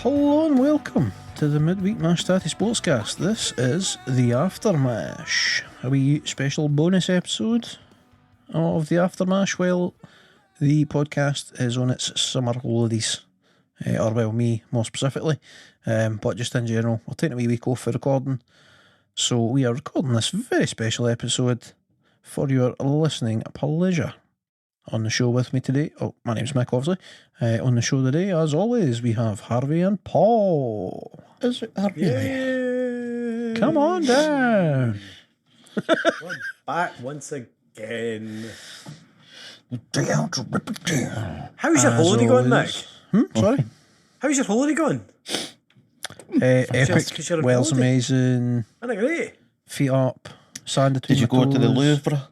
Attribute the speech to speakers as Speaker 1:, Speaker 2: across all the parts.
Speaker 1: Hello and welcome to the Midweek Mashed Tattie Sportscast. This is the Aftermash, a wee special bonus episode of the Aftermash. Well, the podcast is on its summer holidays, or well, me more specifically, but just in general, we're taking a wee week off for recording, so we are recording this very special episode for your listening pleasure. On the show with me today, my name's Mick, obviously. On the show today, as always, we have Harvey and Paul. Is it Harvey?
Speaker 2: Yeah.
Speaker 1: Come on down.
Speaker 2: We're back once again. How's your holiday going, Mick?
Speaker 1: Sorry?
Speaker 2: How's your holiday going?
Speaker 1: Epic.
Speaker 2: you're on
Speaker 1: Wales
Speaker 2: holiday.
Speaker 1: amazing.
Speaker 2: Isn't it great?
Speaker 1: Feet up. Sand between
Speaker 3: Did you
Speaker 1: my
Speaker 3: go to the
Speaker 1: toes.
Speaker 3: Louvre?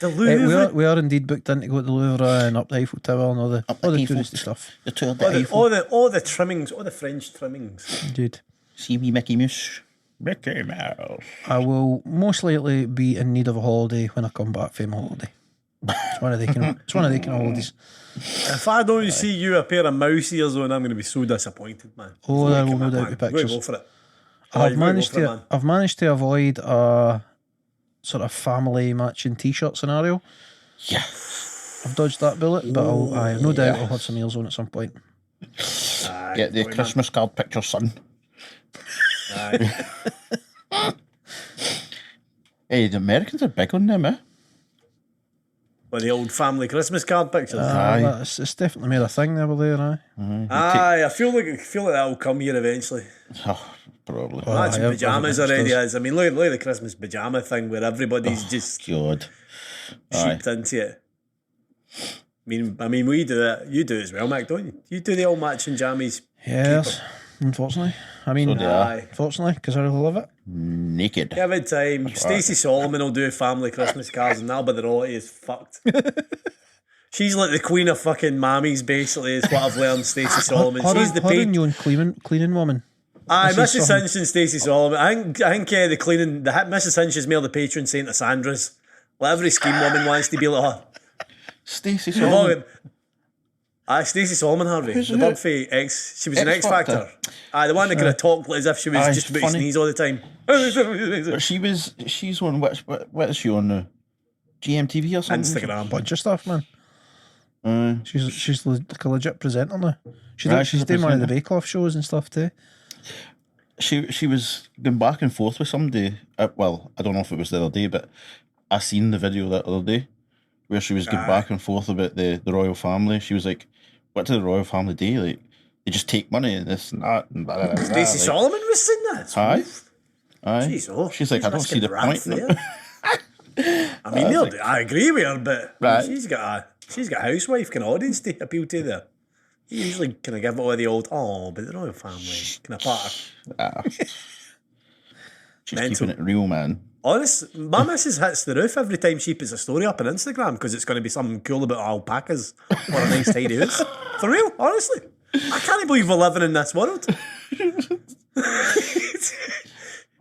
Speaker 2: The Louvre.
Speaker 1: We are indeed booked in to go to the Louvre and up the Eiffel Tower and all the
Speaker 3: Eiffel.
Speaker 1: touristy stuff.
Speaker 3: The tour de Eiffel.
Speaker 2: all the trimmings, all the French trimmings.
Speaker 1: Indeed.
Speaker 3: See wee Mickey Mouse. Mickey Mouse.
Speaker 1: I will most likely be in need of a holiday when I come back from my holiday. It's one of the kind of holidays.
Speaker 2: If I don't see you a pair of mouse ears on, I'm going to be so disappointed, man.
Speaker 1: Oh, there will
Speaker 2: Come
Speaker 1: no
Speaker 2: on,
Speaker 1: doubt
Speaker 2: man.
Speaker 1: be
Speaker 2: You've got to
Speaker 1: pictures.
Speaker 2: Go for it.
Speaker 1: I've managed to avoid a sort of family matching T-shirt scenario.
Speaker 3: Yeah.
Speaker 1: I've dodged that bullet, but I have no doubt I'll have some ears on at some point.
Speaker 3: Get the Christmas card picture, son.
Speaker 2: Aye.
Speaker 3: Hey, the Americans are big on them, eh?
Speaker 2: With the old family Christmas card pictures.
Speaker 3: Aye.
Speaker 1: It's definitely made a thing over there, aye.
Speaker 2: Aye, I feel like that'll come here eventually.
Speaker 3: Oh, probably.
Speaker 1: Oh,
Speaker 2: Imagine
Speaker 1: aye,
Speaker 2: pyjamas
Speaker 1: everything
Speaker 2: already
Speaker 1: does.
Speaker 2: is. I mean, look at the Christmas pyjama thing where everybody's just
Speaker 3: God. Aye.
Speaker 2: sheeped into it. I mean, we do it. You do it as well, Mac, don't you? You do the old matching jammies.
Speaker 1: Yes, unfortunately. I mean,
Speaker 3: So do I.
Speaker 2: Aye.
Speaker 1: fortunately, because I really love it.
Speaker 3: Naked.
Speaker 2: Every time Stacey Solomon will do family Christmas cards, and now but the reality is fucked. She's like the queen of fucking mammies, basically, is what I've learned. Stacey Solomon. She's the
Speaker 1: her
Speaker 2: paid.
Speaker 1: and you and cleaning woman.
Speaker 2: Aye,
Speaker 1: Mrs.
Speaker 2: Mrs. Hinch and Stacey Solomon. I think the cleaning, Mrs. Hinch is more the patron saint of Sandra's. Like every scheme woman wants to be like her.
Speaker 3: Stacey
Speaker 2: We've all
Speaker 3: Solomon.
Speaker 2: got- Aye, Stacey Solomon, Harvey.
Speaker 3: Who's
Speaker 2: The
Speaker 3: who?
Speaker 2: bird fae X. She was an X
Speaker 3: X-Factor.
Speaker 2: Factor. Aye, the one that could have talked like as if she was
Speaker 3: Aye,
Speaker 2: just about to
Speaker 3: funny.
Speaker 2: sneeze all the time.
Speaker 3: But she's on, what is she on now? GMTV or something?
Speaker 2: Instagram.
Speaker 1: Bunch of stuff, man. She's like a legit presenter now.
Speaker 3: Right,
Speaker 1: She's
Speaker 3: she's a
Speaker 1: doing one of the
Speaker 3: presenter.
Speaker 1: Bake Off shows and stuff too.
Speaker 3: She was going back and forth with somebody. Well, I don't know if it was the other day, but I seen the video that other day where she was going back and forth about the royal family. She was like, "What did the royal family do? Like, they just take money and this and that." And blah, blah, blah, blah.
Speaker 2: Stacey
Speaker 3: Like,
Speaker 2: Solomon was saying that.
Speaker 3: Aye. Aye.
Speaker 2: Jeez, oh,
Speaker 3: She's like, I don't see the point.
Speaker 2: there. I mean, I agree with her, but
Speaker 3: Right.
Speaker 2: she's got a housewife kind of audience to appeal to there. You usually kind of give it all the old, but the royal family kind of part.
Speaker 3: She's
Speaker 2: Mental.
Speaker 3: keeping it real, man.
Speaker 2: Honest, my missus hits the roof every time she puts a story up on Instagram because it's going to be something cool about alpacas or a nice tidy house. For real, honestly. I can't believe we're living in this world.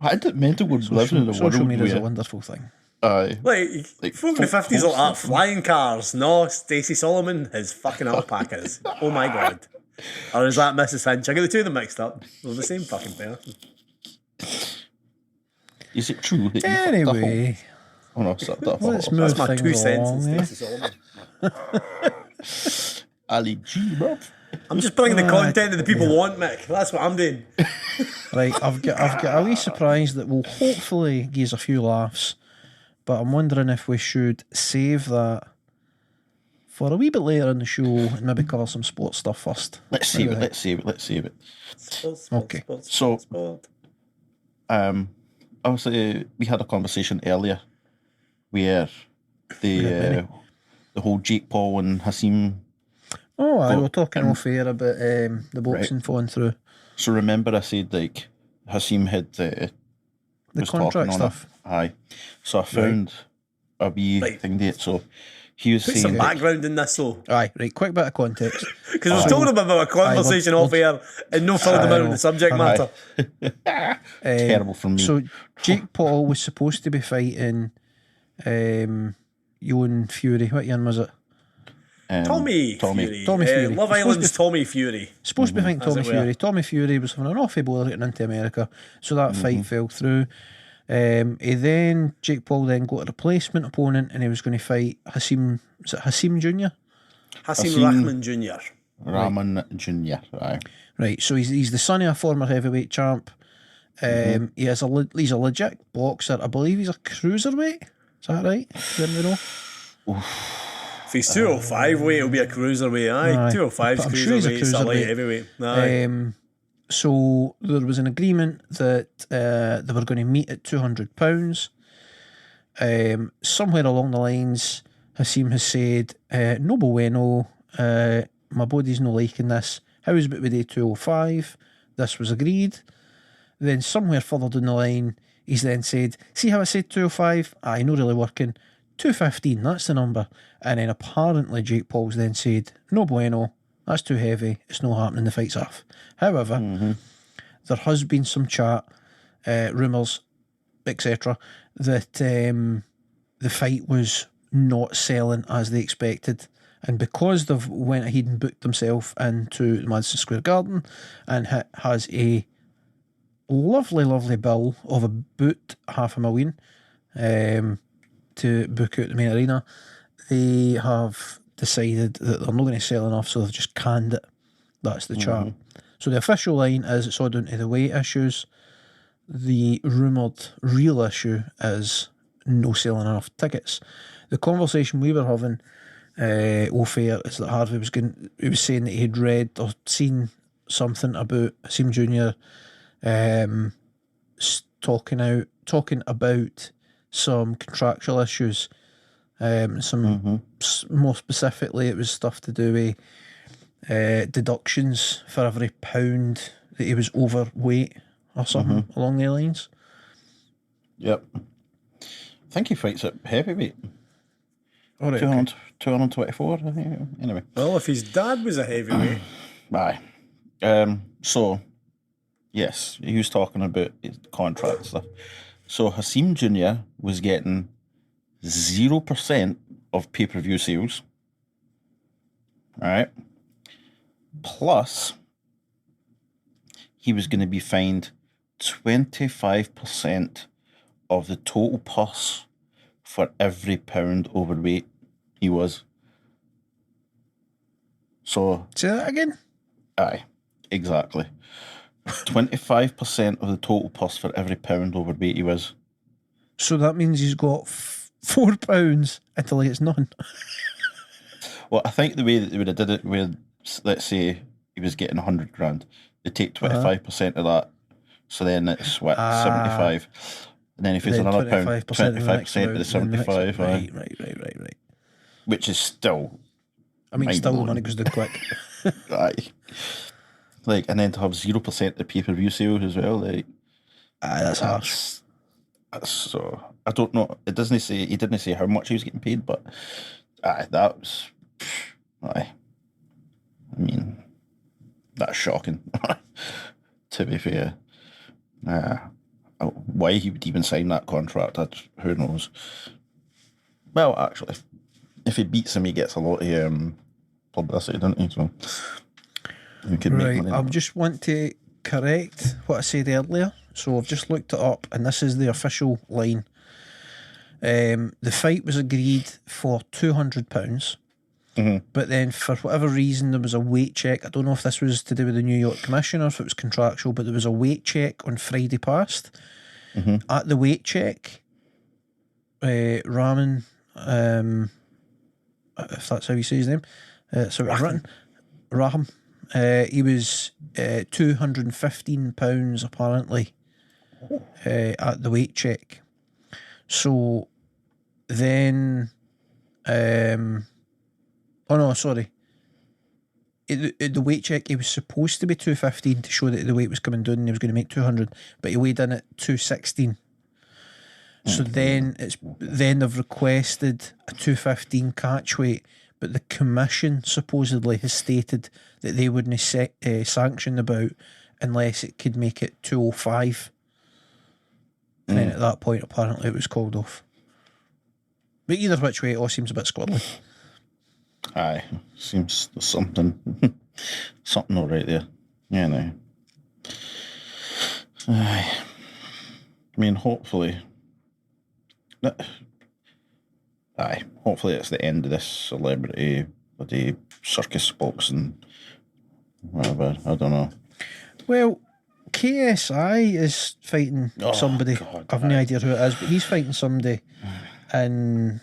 Speaker 3: I didn't meant to go living in the world.
Speaker 1: Social media is a
Speaker 3: where-
Speaker 1: wonderful thing.
Speaker 3: Like,
Speaker 2: Like folk in the 50s are like that, flying cars. No, Stacey Solomon has fucking alpacas. Oh my god. Or is that Mrs. Hinch? I got the two of them mixed up. They're the same fucking person.
Speaker 3: is it true that you fucked
Speaker 1: Anyway,
Speaker 3: up? Oh no, sorry, that
Speaker 1: let's
Speaker 3: fucked up.
Speaker 1: move
Speaker 2: That's my 2
Speaker 1: things
Speaker 2: cents on
Speaker 1: along.
Speaker 2: Stacey Solomon.
Speaker 3: Ali G, bruv.
Speaker 2: I'm just bringing the content that the people want, Mick. That's what I'm doing.
Speaker 1: Right, I've got a wee surprise that will hopefully give us a few laughs, but I'm wondering if we should save that for a wee bit later in the show and maybe cover some sports stuff first.
Speaker 3: Let's save it. Let's save it. Let's save it.
Speaker 1: Okay.
Speaker 3: So- Obviously, we had a conversation earlier where the whole Jake Paul and Hasim.
Speaker 1: Oh, I
Speaker 3: But,
Speaker 1: were talking off air about the boxing falling through.
Speaker 3: So remember, I said like Hasim had
Speaker 1: The
Speaker 3: was talking
Speaker 1: contract
Speaker 3: on
Speaker 1: stuff.
Speaker 3: it. Aye. So I found a wee
Speaker 2: Right.
Speaker 3: thing there. So he was
Speaker 2: Put
Speaker 3: saying
Speaker 2: some
Speaker 3: that-
Speaker 2: background in this, though.
Speaker 1: Aye, right, quick bit of context.
Speaker 2: Because I was told him about a conversation off air and no filled him in on the subject matter.
Speaker 3: terrible from me.
Speaker 1: So Jake Paul was supposed to be fighting Yoan Fury. What year was it?
Speaker 2: Tommy Fury.
Speaker 1: Tommy Fury.
Speaker 2: Love
Speaker 1: He's
Speaker 2: Island's Tommy Fury.
Speaker 1: Supposed to be thinking Tommy
Speaker 2: it were.
Speaker 1: Fury. Tommy Fury was having an awful bowler getting into America, so that fight fell through. Jake Paul then got a replacement opponent, and he was going to fight Hasim. Was it Hasim Jr.?
Speaker 2: Hasim Rahman Jr.
Speaker 3: Rahman Jr. Aye.
Speaker 1: Right, so he's the son of a former heavyweight champ. He's a legit boxer. I believe he's a cruiserweight. Is that right? Do you know?
Speaker 2: If he's 205 weight, it'll be a cruiserweight. Aye, 205's
Speaker 1: I'm sure he's a
Speaker 2: cruiserweight. It's a light
Speaker 1: cruiserweight.
Speaker 2: heavyweight. Aye.
Speaker 1: So there was an agreement that they were going to meet at £200. Somewhere along the lines, Hasim has said, "No bueno, my body's no liking this. How's about we do 205? This was agreed." Then somewhere further down the line, he's then said, "See how I said 205? Aye, not really working. 215, that's the number." And then apparently Jake Paul's then said, "No bueno, that's too heavy. It's not happening. The fight's off." However, there has been some chat, rumours, etc., that the fight was not selling as they expected. And because they've went ahead and booked themselves into the Madison Square Garden and has a lovely bill of about $500,000 to book out the main arena, they have decided that they're not going to sell enough, so they've just canned it. That's the chat. So the official line is it's all down to the weight issues. The rumoured real issue is no selling enough tickets. The conversation we were having off air is that Harvey he was saying that he had read or seen something about Hasim Jr. Talking about some contractual issues. More specifically, it was stuff to do with deductions for every pound that he was overweight or something along the lines.
Speaker 3: Yep. I think he fights at heavyweight.
Speaker 1: All right,
Speaker 3: 224, I think. Anyway.
Speaker 2: Well, if his dad was a heavyweight.
Speaker 3: Aye. So, yes, he was talking about his contract stuff. So, Hasim Jr. was getting 0% of pay-per-view sales. All right. Plus, he was going to be fined 25% of the total purse for every pound overweight he was. So,
Speaker 1: say that again?
Speaker 3: Aye, exactly. 25% of the total purse for every pound overweight he was.
Speaker 1: So that means he's got £4 until he gets none.
Speaker 3: Well, I think the way that they would have did it, where let's say he was getting 100 grand, they take 25% of that, so then it's 75, and then if it's another pound, 25% of the 75,
Speaker 1: right.
Speaker 3: which is still,
Speaker 1: I mean, still the money goes down quick.
Speaker 3: aye. Like, and then to have 0% of the pay-per-view sales as well, like,
Speaker 1: that's harsh.
Speaker 3: So I don't know. He didn't say how much he was getting paid, but that was, I mean, that's shocking. To be fair, why he would even sign that contract, who knows? Well, actually, if he beats him, he gets a lot of publicity, doesn't he? So he could make money.
Speaker 1: I just want to correct what I said earlier. So I've just looked it up, and this is the official line. The fight was agreed for £200, but then for whatever reason there was a weight check. I don't know if this was to do with the New York Commission or if it was contractual, but there was a weight check on Friday past. At the weight check, Rahman, if that's how you say his name, Raham, he was £215 apparently at the weight check. So then, the weight check, he was supposed to be 215 to show that the weight was coming down and he was going to make 200, but he weighed in at 216. So then they've requested a 215 catch weight, but the commission supposedly has stated that they wouldn't sanction the bout unless it could make it 205. And then at that point, apparently, it was called off. But either which way, it all seems a bit squirrely.
Speaker 3: Aye, seems there's something all right there. Yeah, no. Aye. I mean, hopefully it's the end of this celebrity bloody circus boxing, whatever. I don't know.
Speaker 1: Well, KSI is fighting somebody.
Speaker 3: God,
Speaker 1: I've no idea who it is, but he's fighting somebody in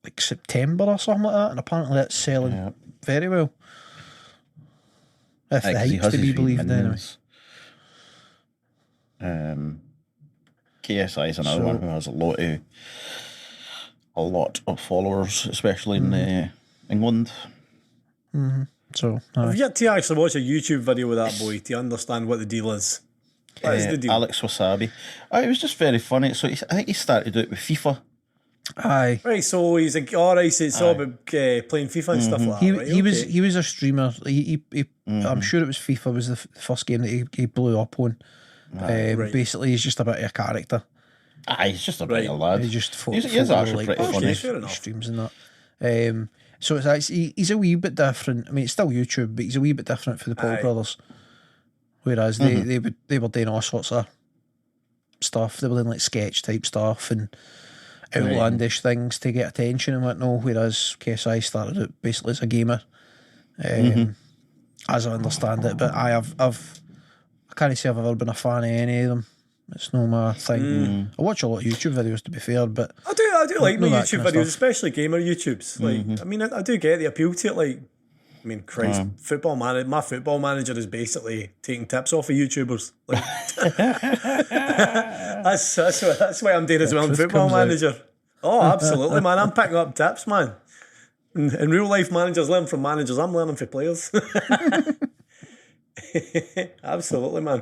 Speaker 1: like September or something like that, and apparently it's selling very well. If the hype's to be believed, anyway.
Speaker 3: KSI is another one who has a lot of followers, especially in England.
Speaker 1: Mm-hmm. So
Speaker 2: I've yet to actually watch a YouTube video with that boy to understand what the deal is. What is the deal?
Speaker 3: Alex Wasabi. It was just very funny. So I think he started out with FIFA.
Speaker 1: Aye.
Speaker 2: Right, so he's like, all right, so it's all about playing FIFA and stuff like that. Right?
Speaker 1: He was a streamer. I'm sure it was FIFA was the first game that he blew up on.
Speaker 2: Right.
Speaker 1: Basically, he's just a bit of a character.
Speaker 3: He's just a bit of a lad.
Speaker 1: He just
Speaker 3: He's actually pretty funny.
Speaker 2: Streams
Speaker 1: and that. So it's actually he's a wee bit different. I mean, it's still YouTube, but he's a wee bit different for the Paul brothers. Whereas they were doing all sorts of stuff. They were doing like sketch type stuff and outlandish things to get attention and whatnot. Whereas KSI started out basically as a gamer, as I understand it. But I can't say I've ever been a fan of any of them. It's no my thing. I watch a lot of YouTube videos, to be fair, but
Speaker 2: I do like my YouTube videos, especially gamer YouTubes. Like, I mean, I do get the appeal to it. Like, I mean, Christ, my football manager is basically taking tips off of YouTubers. Like, that's why I'm doing as well in Football Manager. Oh, absolutely, man! I'm picking up tips, man. In real life, managers learn from managers. I'm learning from players. Absolutely, man.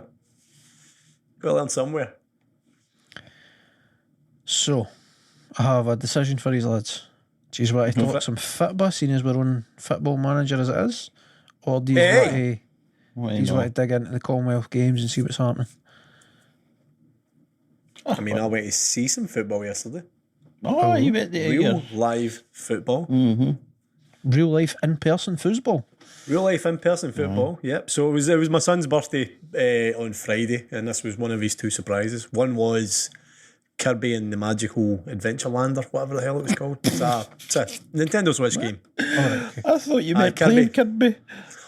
Speaker 2: Got to learn somewhere.
Speaker 1: So, I have a decision for these lads. Do you want to talk some football, seeing as we're on Football Manager as it is? Or do you want to dig into the Commonwealth Games and see what's happening?
Speaker 2: I mean, I went to see some football yesterday.
Speaker 3: Oh, you bet there.
Speaker 2: Real live football.
Speaker 1: Real life in-person football.
Speaker 2: Real life in-person football, yep. So it was my son's birthday on Friday, and this was one of his two surprises. One was Kirby and the Magical Adventureland, or whatever the hell it was called. It's a Nintendo Switch game.
Speaker 3: I thought you meant playing Kirby.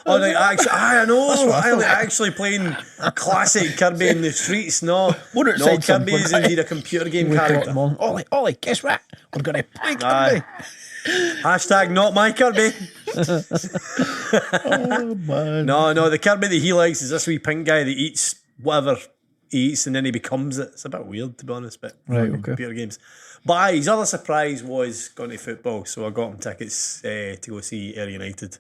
Speaker 2: Oh, like, actually, I know. I actually playing classic Kirby in the streets. No, Kirby is indeed a computer game character.
Speaker 1: Ollie, guess what? We're going to play Kirby.
Speaker 2: Hashtag not my Kirby.
Speaker 3: Oh man.
Speaker 2: No, the Kirby that he likes is this wee pink guy that eats whatever he eats and then he becomes it. It's a bit weird, to be honest, but computer games. But his other surprise was going to football, so I got him tickets to go see Ayr United.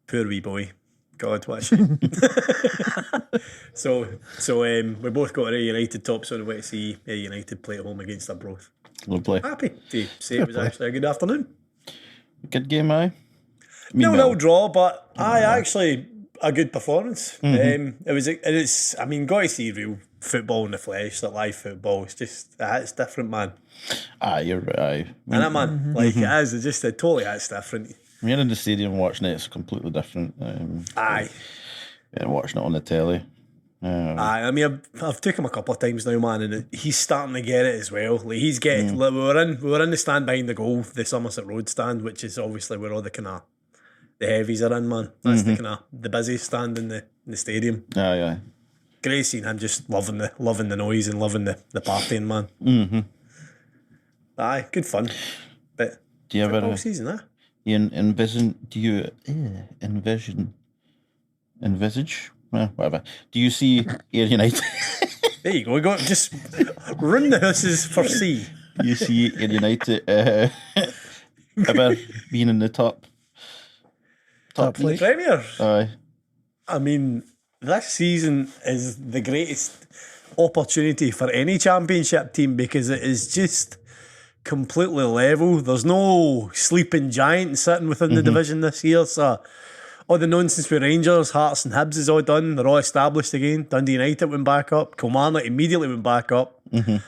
Speaker 2: Poor wee boy. God, what a shame. So we both got our Ayr United tops on the way to see Ayr United play at home against Arbroath.
Speaker 3: Lovely.
Speaker 2: Happy to say it was actually a good afternoon.
Speaker 3: Good game, aye?
Speaker 2: No draw, but actually a good performance. It's got to see real football in the flesh, that live football. It's just, it's different, man.
Speaker 3: You're right, aye.
Speaker 2: And that, man, like it is, it's different.
Speaker 3: When you're in the stadium watching it, it's completely different.
Speaker 2: Aye.
Speaker 3: Yeah, watching it on the telly.
Speaker 2: I mean, I've took him a couple of times now, man, and he's starting to get it as well. Like he's getting. Like, we were in the stand behind the goal, the Somerset Road stand, which is obviously where all the kind of the heavies are in, man. That's the kind of the busy stand in the stadium.
Speaker 3: Aye.
Speaker 2: Great seeing him just loving the noise and loving the partying, man. Aye, good fun. But
Speaker 3: do you ever
Speaker 2: season,
Speaker 3: Do you envisage? Whatever. Do you see Ayr United?
Speaker 2: There you go. We got just run the houses for C.
Speaker 3: You see Ayr United ever being in the top
Speaker 2: flight? Premier.
Speaker 3: Aye.
Speaker 2: I mean, this season is the greatest opportunity for any championship team because it is just completely level. There's no sleeping giant sitting within the division this year, so all the nonsense with Rangers, Hearts and Hibs is all done. They're all established again. Dundee United went back up. Kilmarnock immediately went back up. I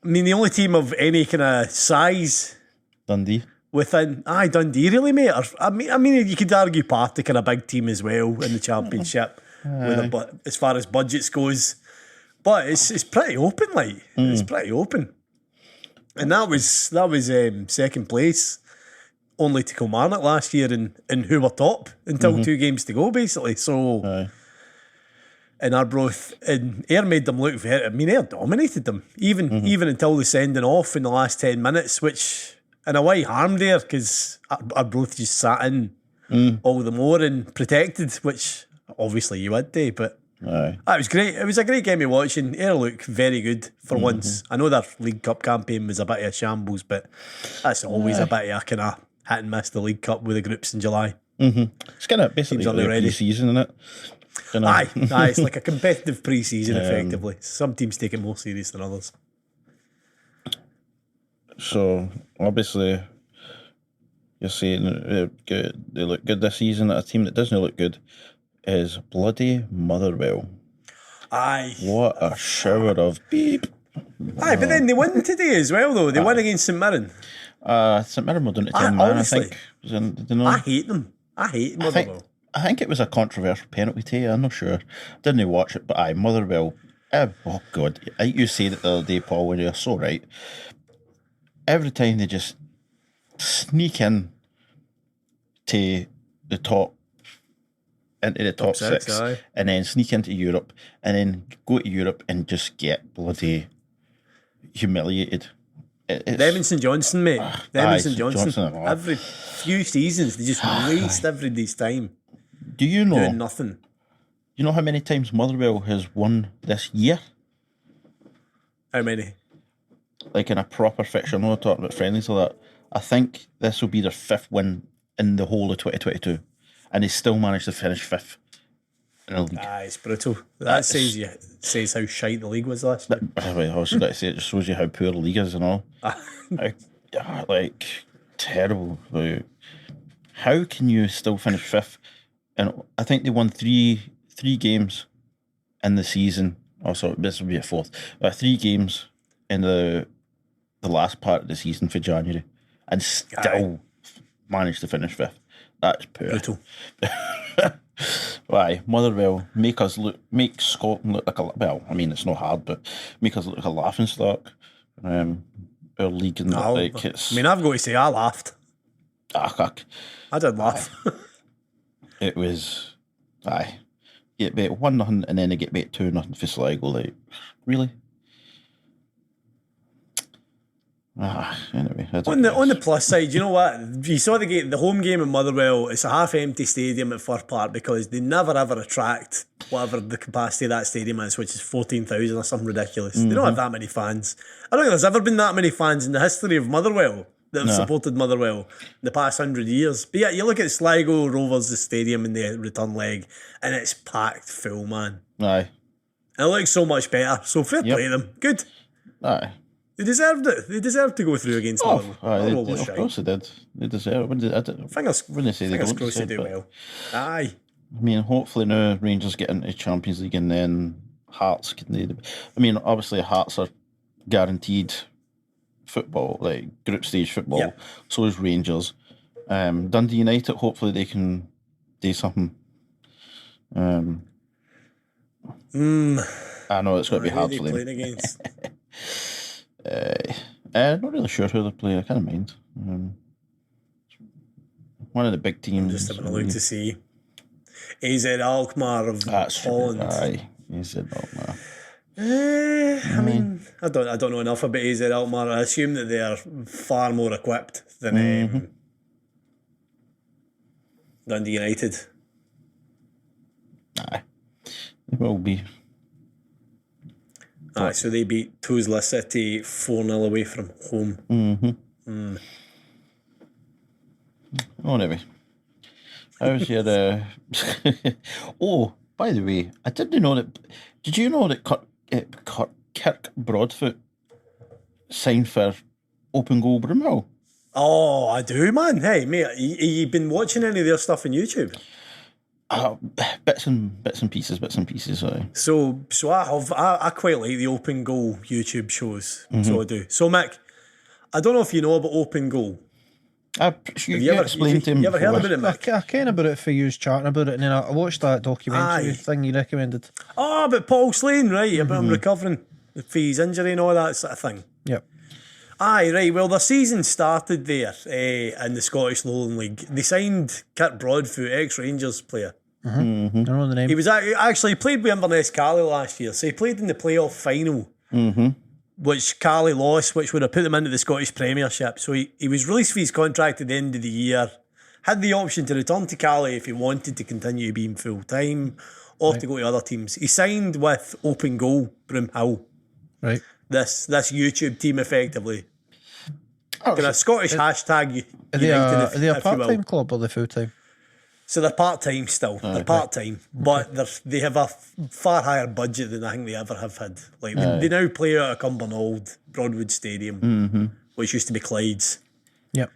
Speaker 2: mean, the only team of any kind of size...
Speaker 3: Dundee.
Speaker 2: within Dundee, really, mate. Or, I mean, you could argue Partick are a big team as well in the Championship, but as far as budgets goes, but it's pretty open, like it's pretty open. And that was second place, only to Kilmarnock last year, and who were top until 2 games to go, basically. So, and Arbroath and Ayr made them look very. I mean, Ayr dominated them even until the sending off in the last 10 minutes, which in a way harmed Ayr because Arbroath just sat in all the more and protected, which obviously you would do, but. It was great. It was a great game of watching. Ayr look very good for once. I know their League Cup campaign was a bit of a shambles, but that's always a bit of a kind of hit and miss the League Cup with the groups in July.
Speaker 3: It's kind of basically like pre-season, isn't it?
Speaker 2: Aye, it's like a competitive pre-season, effectively. Some teams take it more serious than others.
Speaker 3: So, obviously, you're saying they look good this season. A team that doesn't look good is bloody Motherwell.
Speaker 2: Aye.
Speaker 3: What a shower of beep.
Speaker 2: Aye, but then they won today as well, though. They won against St Mirren.
Speaker 3: St Mirren were doing it 10 man, I think.
Speaker 2: I hate them. I hate Motherwell.
Speaker 3: I think it was a controversial penalty too. I'm not sure. Didn't watch it, but aye, Motherwell. Oh God, you say that the other day, Paul, when you're so right. Every time they just sneak in to the top, into the top six and then sneak into Europe and then go to Europe and just get bloody humiliated.
Speaker 2: Them and St Johnson, mate. Them and St Johnson. Every few seasons, they just waste everybody's time.
Speaker 3: Do you know?
Speaker 2: Doing nothing.
Speaker 3: You know how many times Motherwell has won this year?
Speaker 2: How many?
Speaker 3: Like in a proper fixture. I'm not talking about friendlies or that. I think this will be their 5th win in the whole of 2022. And they still managed to finish 5th in the league.
Speaker 2: It's brutal. That says how shite the league was last year.
Speaker 3: I was going to say, it just shows you how poor the league is and all. Like, terrible. Like, how can you still finish 5th? And I think they won three games in the season. Oh, sorry, this will be a 4th. 3 games in the last part of the season for January. And still managed to finish 5th. That's poor.
Speaker 2: Brutal.
Speaker 3: Why, Motherwell make Scotland look like a, well, I mean it's not hard, but make us look like a laughing stock. Our league and like it's.
Speaker 2: I mean, I've got to say, I laughed.
Speaker 3: I
Speaker 2: did laugh.
Speaker 3: It was, get bet 1-0 and then they get bet 2-0 for Sligo. Like, really? Anyway,
Speaker 2: on the plus side, you know what? You saw the home game in Motherwell. It's a half-empty stadium at Fir Park because they never ever attract whatever the capacity of that stadium is, which is 14,000 or something ridiculous. They don't have that many fans. I don't think there's ever been that many fans in the history of Motherwell that have supported Motherwell in the past 100 years. But yeah, you look at Sligo Rovers, the stadium in the return leg, and it's packed full, man.
Speaker 3: Aye.
Speaker 2: And it looks so much better. So fair play to them. Good.
Speaker 3: Aye.
Speaker 2: They deserved it. They deserved to go through against Motherwell.
Speaker 3: Of course they did. They deserve it.
Speaker 2: Fingers
Speaker 3: crossed
Speaker 2: they do well. Aye.
Speaker 3: I mean, hopefully now Rangers get into Champions League and then Hearts can. I mean, obviously Hearts are guaranteed football, like group stage football. Yep. So is Rangers. Dundee United, hopefully they can do something. I know it's going to be hard for them.
Speaker 2: Against?
Speaker 3: I'm not really sure who they're playing. I kind of mind. One of the big teams.
Speaker 2: I'm just having a look to see. AZ Alkmaar of Holland.
Speaker 3: Aye, AZ Alkmaar.
Speaker 2: I mean, I don't know enough about AZ Alkmaar. I assume that they are far more equipped than Dundee United.
Speaker 3: Aye, they will be.
Speaker 2: So they beat Tuzla City 4-0 away from home.
Speaker 3: Oh, anyway. How's your... Oh, by the way, I didn't know that... Did you know that Kirk Broadfoot signed for Open Goal Broomhill?
Speaker 2: Oh, I do, man. Hey, mate, have you been watching any of their stuff on YouTube?
Speaker 3: Bits and pieces. Aye.
Speaker 2: So I quite like the Open Goal YouTube shows. So I do. So Mick, I don't know if you know about Open Goal.
Speaker 3: You explained to him
Speaker 2: You ever heard
Speaker 3: before.
Speaker 2: about it, Mick?
Speaker 1: I ken about it for you chatting about it, and then I watched that documentary
Speaker 2: Aye.
Speaker 1: thing you recommended.
Speaker 2: Oh, but Paul Slane, right? About him recovering for his injury and all that sort of thing.
Speaker 1: Yep.
Speaker 2: Aye, right. Well, the season started there in the Scottish Lowland League. They signed Kurt Broadfoot, ex-Rangers player.
Speaker 1: I know the name.
Speaker 2: He was actually he played with Inverness Cali last year, so he played in the playoff final, which Cali lost, which would have put them into the Scottish Premiership. So he was released for his contract at the end of the year, had the option to return to Cali if he wanted to continue being full-time, or to go to other teams. He signed with Open Goal, Broomhill.
Speaker 1: Right.
Speaker 2: This YouTube team, effectively.
Speaker 3: Oh,
Speaker 2: Kind of Scottish hashtag
Speaker 1: Are they
Speaker 2: United,
Speaker 1: a
Speaker 2: if you will.
Speaker 1: part-time club or are they full-time?
Speaker 2: So they're part-time still. They're part-time. But they have a far higher budget than I think they ever have had. Like they now play out at Cumbernauld, Broadwood Stadium, which used to be Clyde's.
Speaker 1: Yep.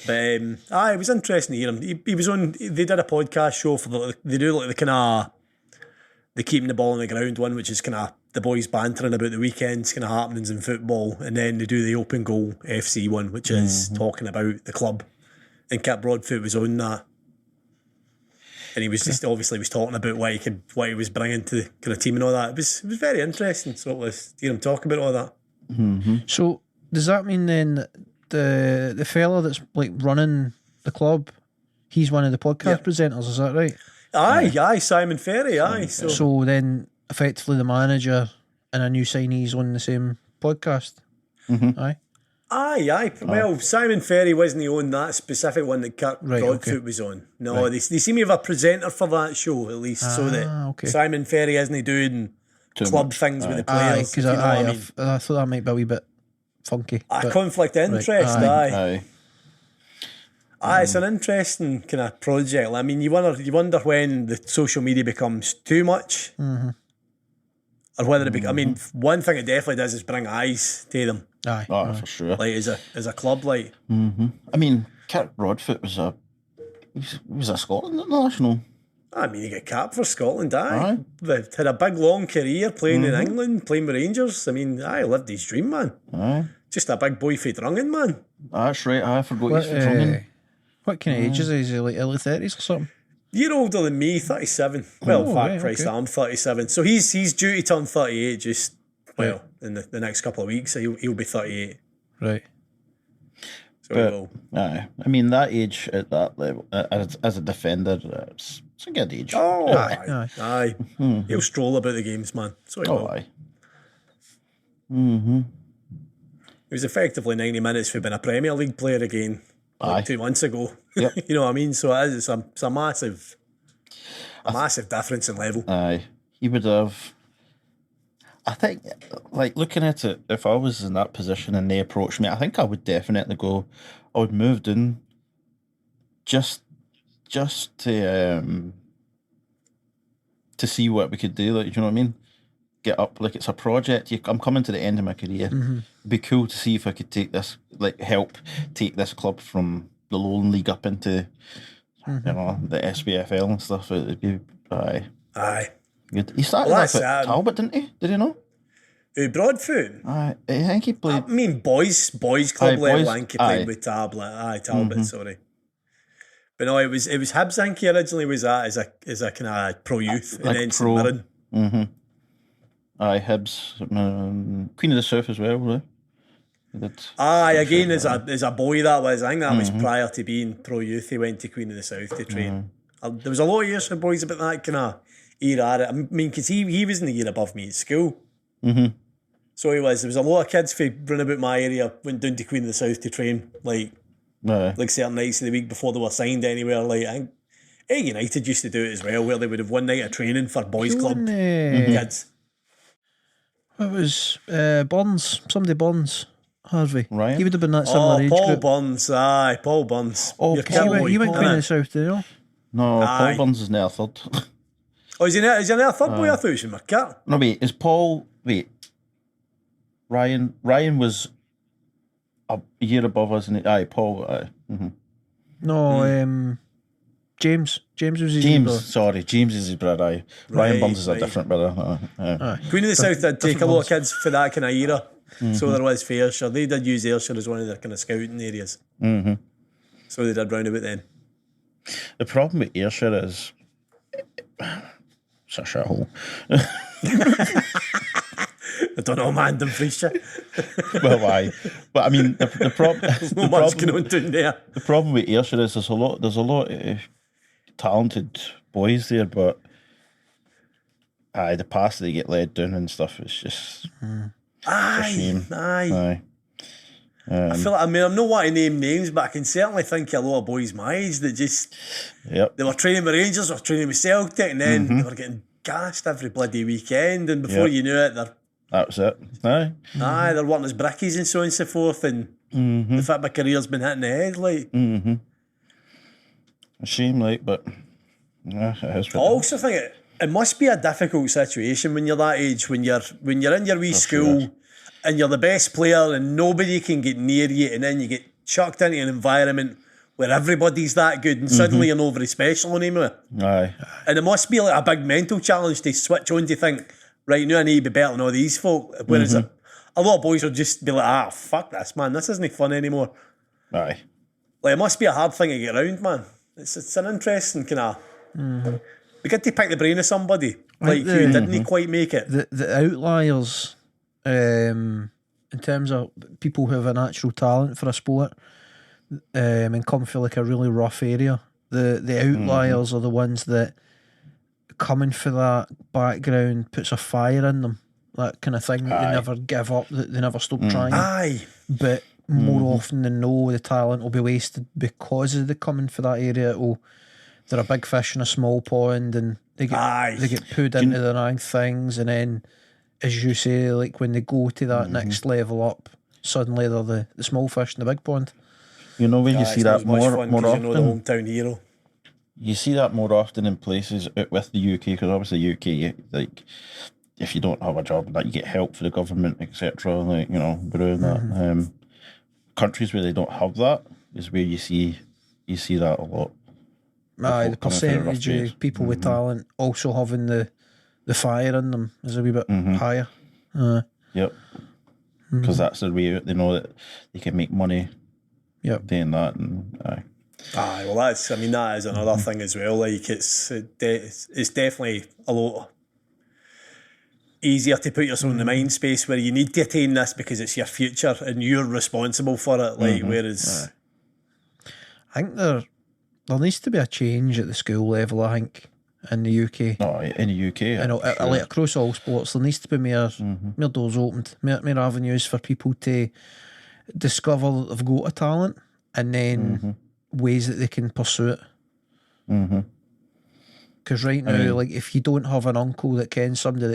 Speaker 2: But it was interesting to hear him. He was on. They did a podcast show for they do like the kind of the keeping the ball on the ground one, which is kind of the boys bantering about the weekends kind of happenings in football, and then they do the Open Goal FC one, which is talking about the club. And Kit Broadfoot was on that, and he was just obviously was talking about what he was bringing to the kind of team and all that. It was very interesting. So it was to hear him talk about all that.
Speaker 1: So does that mean then the fella that's like running the club, he's one of the podcast presenters? Is that right?
Speaker 2: Aye, Simon Ferry. Aye,
Speaker 1: So then effectively the manager and a new signee's on the same podcast. Aye.
Speaker 2: Aye. Well, Simon Ferry wasn't on that specific one that Kurt
Speaker 1: Right,
Speaker 2: Broadfoot
Speaker 1: okay.
Speaker 2: was on. No, they seem to have a presenter for that show at least, so that
Speaker 1: okay.
Speaker 2: Simon Ferry isn't doing club things with the
Speaker 1: Aye,
Speaker 2: players.
Speaker 1: because
Speaker 2: if you know what I mean.
Speaker 1: I thought that might be a wee bit funky.
Speaker 2: A
Speaker 1: but-
Speaker 2: conflict of interest.
Speaker 1: Aye.
Speaker 2: It's an interesting kind of project. I mean, you wonder when the social media becomes too much, or whether it. I mean, one thing it definitely does is bring eyes to them.
Speaker 1: Aye.
Speaker 3: Oh, for sure.
Speaker 2: Like as a club, like
Speaker 3: I mean, Kurt Broadfoot was a Scotland international.
Speaker 2: I mean, he got capped for Scotland.
Speaker 3: Aye.
Speaker 2: They had a big long career playing in England, playing with Rangers. I mean, lived his dream, man.
Speaker 3: Aye.
Speaker 2: Just a big boy for Drungen, man.
Speaker 3: That's right. I forgot
Speaker 1: What,
Speaker 3: he's from Drungen.
Speaker 1: what kind of age is he? Is he like early 30s or something?
Speaker 2: Year older than me, 37. Well,
Speaker 1: Oh,
Speaker 2: fact,
Speaker 1: right,
Speaker 2: Christ,
Speaker 1: okay.
Speaker 2: I'm 37. So he's due to turn 38 just, in the next couple of weeks. He'll be 38.
Speaker 1: Right.
Speaker 2: So he will.
Speaker 3: Aye. I mean, that age at that level, as a defender, it's a good age.
Speaker 2: Oh,
Speaker 1: Aye.
Speaker 2: aye. He'll stroll about the games, man. So he will.
Speaker 3: aye.
Speaker 2: It was effectively 90 minutes for being a Premier League player again,
Speaker 3: Aye.
Speaker 2: like 2 months ago.
Speaker 3: Yep.
Speaker 2: You know what I mean? So it's a massive difference in level.
Speaker 3: Aye. He would have. I think, like, looking at it, if I was in that position and they approached me, I think I would definitely go. I would move down, just to see what we could do. Like, you know what I mean? Get up, like it's a project. I'm coming to the end of my career. It'd be cool to see if I could take this, like, help take this club from the Lowland League up into, you know, the SBFL and stuff. It'd be
Speaker 2: Aye.
Speaker 3: good. He started
Speaker 2: Well,
Speaker 3: off at Talbot, didn't he? Did he not?
Speaker 2: Broadfoot.
Speaker 3: I think he
Speaker 2: I
Speaker 3: played.
Speaker 2: mean, boys club
Speaker 3: Aye,
Speaker 2: level.
Speaker 3: boys,
Speaker 2: I think he played
Speaker 3: aye.
Speaker 2: with Talbot. Sorry, but no, it was Hibs. I think he originally was at as a kind of pro youth, and
Speaker 3: Like
Speaker 2: then
Speaker 3: pro.
Speaker 2: St Mirren.
Speaker 3: Aye, Hibs, Queen of the South as well. Right?
Speaker 2: Aye, again as a boy that was. I think that was prior to being pro youth. He went to Queen of the South to train. There was a lot of years for boys about that kind of era. I mean, because he was in the year above me at school. So he was. There was a lot of kids who run about my area went down to Queen of the South to train, like certain nights of the week before they were signed anywhere. Like I think United used to do it as well, where they would have one night of training for boys club kids.
Speaker 1: What was Burns? Somebody Burns, Harvey.
Speaker 3: Ryan?
Speaker 1: He would have been that similar age
Speaker 2: Paul
Speaker 1: group.
Speaker 2: Burns, aye, Paul Burns.
Speaker 1: Oh,
Speaker 2: Your
Speaker 1: 'cause he went
Speaker 2: boy,
Speaker 1: Queen of
Speaker 2: innit?
Speaker 1: the South, did he not?
Speaker 3: No,
Speaker 2: Aye.
Speaker 3: Paul Burns is now third.
Speaker 2: Oh, is he now a third boy? I thought he was in McCart.
Speaker 3: No, wait, is Paul? Wait, Ryan was a year above us, and aye, Paul. Aye.
Speaker 1: No, James. James was his
Speaker 3: James,
Speaker 1: brother.
Speaker 3: sorry, James is his brother. Aye. Ryan Burns is a different brother.
Speaker 2: Queen of the South did take a lot of kids for that kind of era. So there was for Ayrshire. They did use Ayrshire as one of their kind of scouting areas.
Speaker 3: Mm-hmm.
Speaker 2: So they did round about then.
Speaker 3: The problem with Ayrshire is it's a shithole.
Speaker 2: I don't know, man, Dumfriesshire.
Speaker 3: Well, why? But I mean, the problem.
Speaker 2: There's not much going on down there.
Speaker 3: The problem with Ayrshire is there's a lot of talented boys there, but the pass they get led down and stuff, it's just it's a shame.
Speaker 2: Aye. I feel like, I'm not wanting to name names, but I can certainly think of a lot of boys my age that just they were training with Rangers or training with Celtic, and then they were getting gassed every bloody weekend, and before you knew it,
Speaker 3: that was it.
Speaker 2: they're wanting as brickies and so on and so forth, and the fact my career's been hitting the head, like.
Speaker 3: A shame, like, but yeah, it is.
Speaker 2: I also think it must be a difficult situation when you're that age, when you're in your wee school and you're the best player and nobody can get near you, and then you get chucked into an environment where everybody's that good and suddenly you're not very special anymore.
Speaker 3: Aye.
Speaker 2: And it must be like a big mental challenge to switch on to think, right, now I need to be better than all these folk. Whereas a lot of boys will just be like, fuck this, man, this isn't fun anymore.
Speaker 3: Aye.
Speaker 2: Like, it must be a hard thing to get around, man. It's an interesting kind of... We get to pick the brain of somebody like who didn't quite make it.
Speaker 1: The outliers, in terms of people who have a natural talent for a sport, and come from like a really rough area, the outliers are the ones that coming for that background puts a fire in them, that kind of thing, that they never give up, that they never stop trying.
Speaker 2: Aye.
Speaker 1: But more often than no, the talent will be wasted because of the coming for that area. They're a big fish in a small pond, and they get pulled into the wrong things, and then, as you say, like when they go to that next level up, suddenly they're the small fish in the big pond.
Speaker 3: You know, when you see that more often,
Speaker 2: you know the hometown hero.
Speaker 3: You see that more often in places out with the UK, because obviously UK, like, if you don't have a job, that you get help for the government, etc. Like, you know, around that. Countries where they don't have that is where you see that a lot.
Speaker 1: Aye, the percentage of people with talent also having the fire in them is a wee bit higher.
Speaker 3: Yep. Because that's the way they know that they can make money doing that. And
Speaker 2: well, that is another thing as well. Like, it's definitely a lot easier to put yourself in the mind space where you need to attain this because it's your future and you're responsible for it. Like, whereas
Speaker 1: I think there needs to be a change at the school level, I think, in the UK.
Speaker 3: Oh, in the UK.
Speaker 1: Like across all sports, there needs to be more doors opened, more avenues for people to discover that they've got a talent, and then ways that they can pursue it. Because right now, like, if you don't have an uncle that kens somebody, or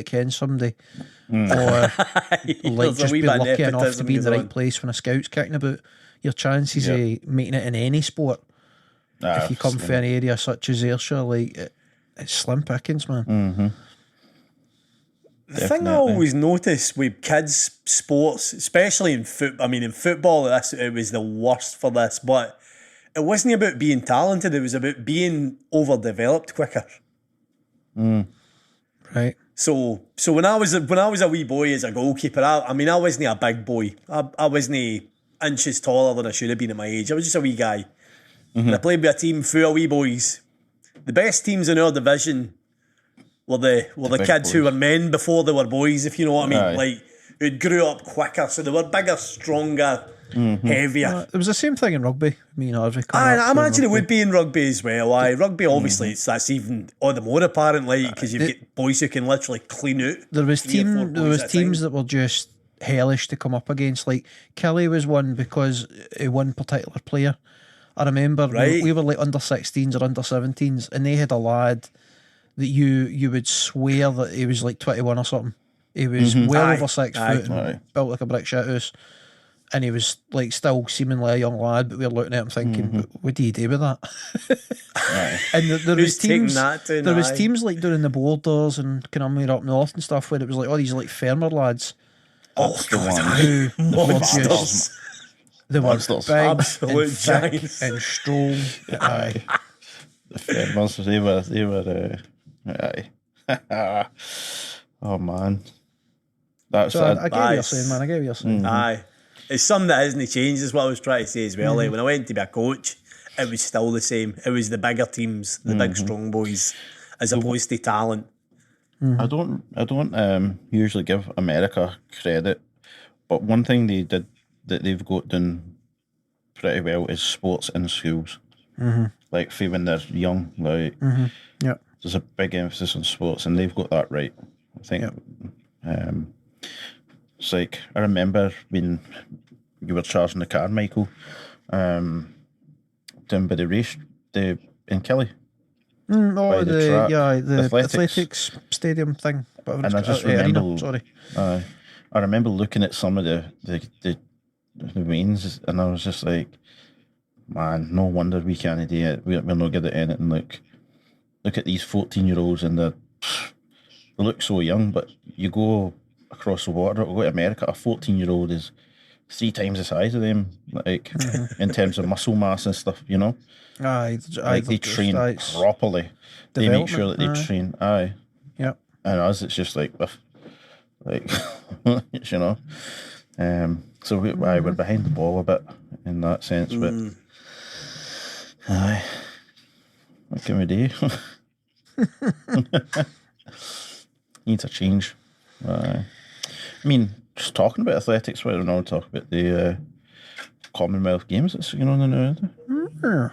Speaker 1: like just be lucky enough to be in the right place when a scout's kicking about, your chances of making it in any sport, if you come from an area such as Ayrshire, like, it's slim pickings, man.
Speaker 2: The thing I always notice with kids' sports, especially in football, it was the worst for this, but it wasn't about being talented, it was about being overdeveloped quicker.
Speaker 1: Right.
Speaker 2: So when I was a wee boy as a goalkeeper, I wasn't a big boy. I wasn't inches taller than I should have been at my age. I was just a wee guy. And I played with a team full of wee boys. The best teams in our division were the kids who were men before they were boys, if you know what I mean.
Speaker 3: Aye.
Speaker 2: Like, who'd grew up quicker, so they were bigger, stronger, heavier.
Speaker 1: It was the same thing in rugby. Me and Harvey.
Speaker 2: I imagine it would be in rugby as well. Rugby, obviously, that's even all the more apparent, like, because you get boys who can literally clean out.
Speaker 1: There was teams that were just hellish to come up against. Like, Kelly was one because of one particular player. I remember we were like under 16s or under 17s, and they had a lad that you would swear that he was like 21 or something. He was well over 6 foot and built like a brick shit house. And he was like still seemingly a young lad, but we were looking at him thinking, what do you do with that? And there was teams like down in the borders and kind of more up north and stuff where it was like all these like farmer lads. Who
Speaker 3: monsters.
Speaker 1: They were big,
Speaker 2: absolute
Speaker 1: and
Speaker 2: giants,
Speaker 1: and strong. Aye.
Speaker 3: The farmers, they were aye. Oh man. That's
Speaker 1: So I get what you're
Speaker 2: Aye.
Speaker 1: saying, man. I get what you're saying.
Speaker 2: Aye. It's something that hasn't changed, is what I was trying to say as well. Like when I went to be a coach, it was still the same. It was the bigger teams, the big strong boys, as opposed to talent.
Speaker 3: I don't usually give America credit, but one thing they did that they've got done pretty well is sports in schools. Like for when they're young, like
Speaker 1: Yeah.
Speaker 3: there's a big emphasis on sports, and they've got that right. I think. It's like I remember when you were charging the car, Michael, down by the race, in Kelly.
Speaker 1: Oh,
Speaker 3: the track,
Speaker 1: the
Speaker 3: athletics.
Speaker 1: athletics stadium thing. But
Speaker 3: And I just
Speaker 1: arena,
Speaker 3: remember,
Speaker 1: sorry.
Speaker 3: I remember looking at some of the mains, and I was just like, man, no wonder we can't do it. We're not good at anything. Look at these 14-year-olds, and they look so young, but you go across the water, or go to America, a 14-year-old is 3 times the size of them, like in terms of muscle mass and stuff, you know?
Speaker 1: Aye,
Speaker 3: Like they train properly. They make sure that they train. Aye.
Speaker 1: Yeah.
Speaker 3: And us, it's just like you know. So we're behind the ball a bit in that sense, but aye, what can we do? Needs a change. I mean, just talking about athletics, why don't we talk about the Commonwealth Games that's going on now?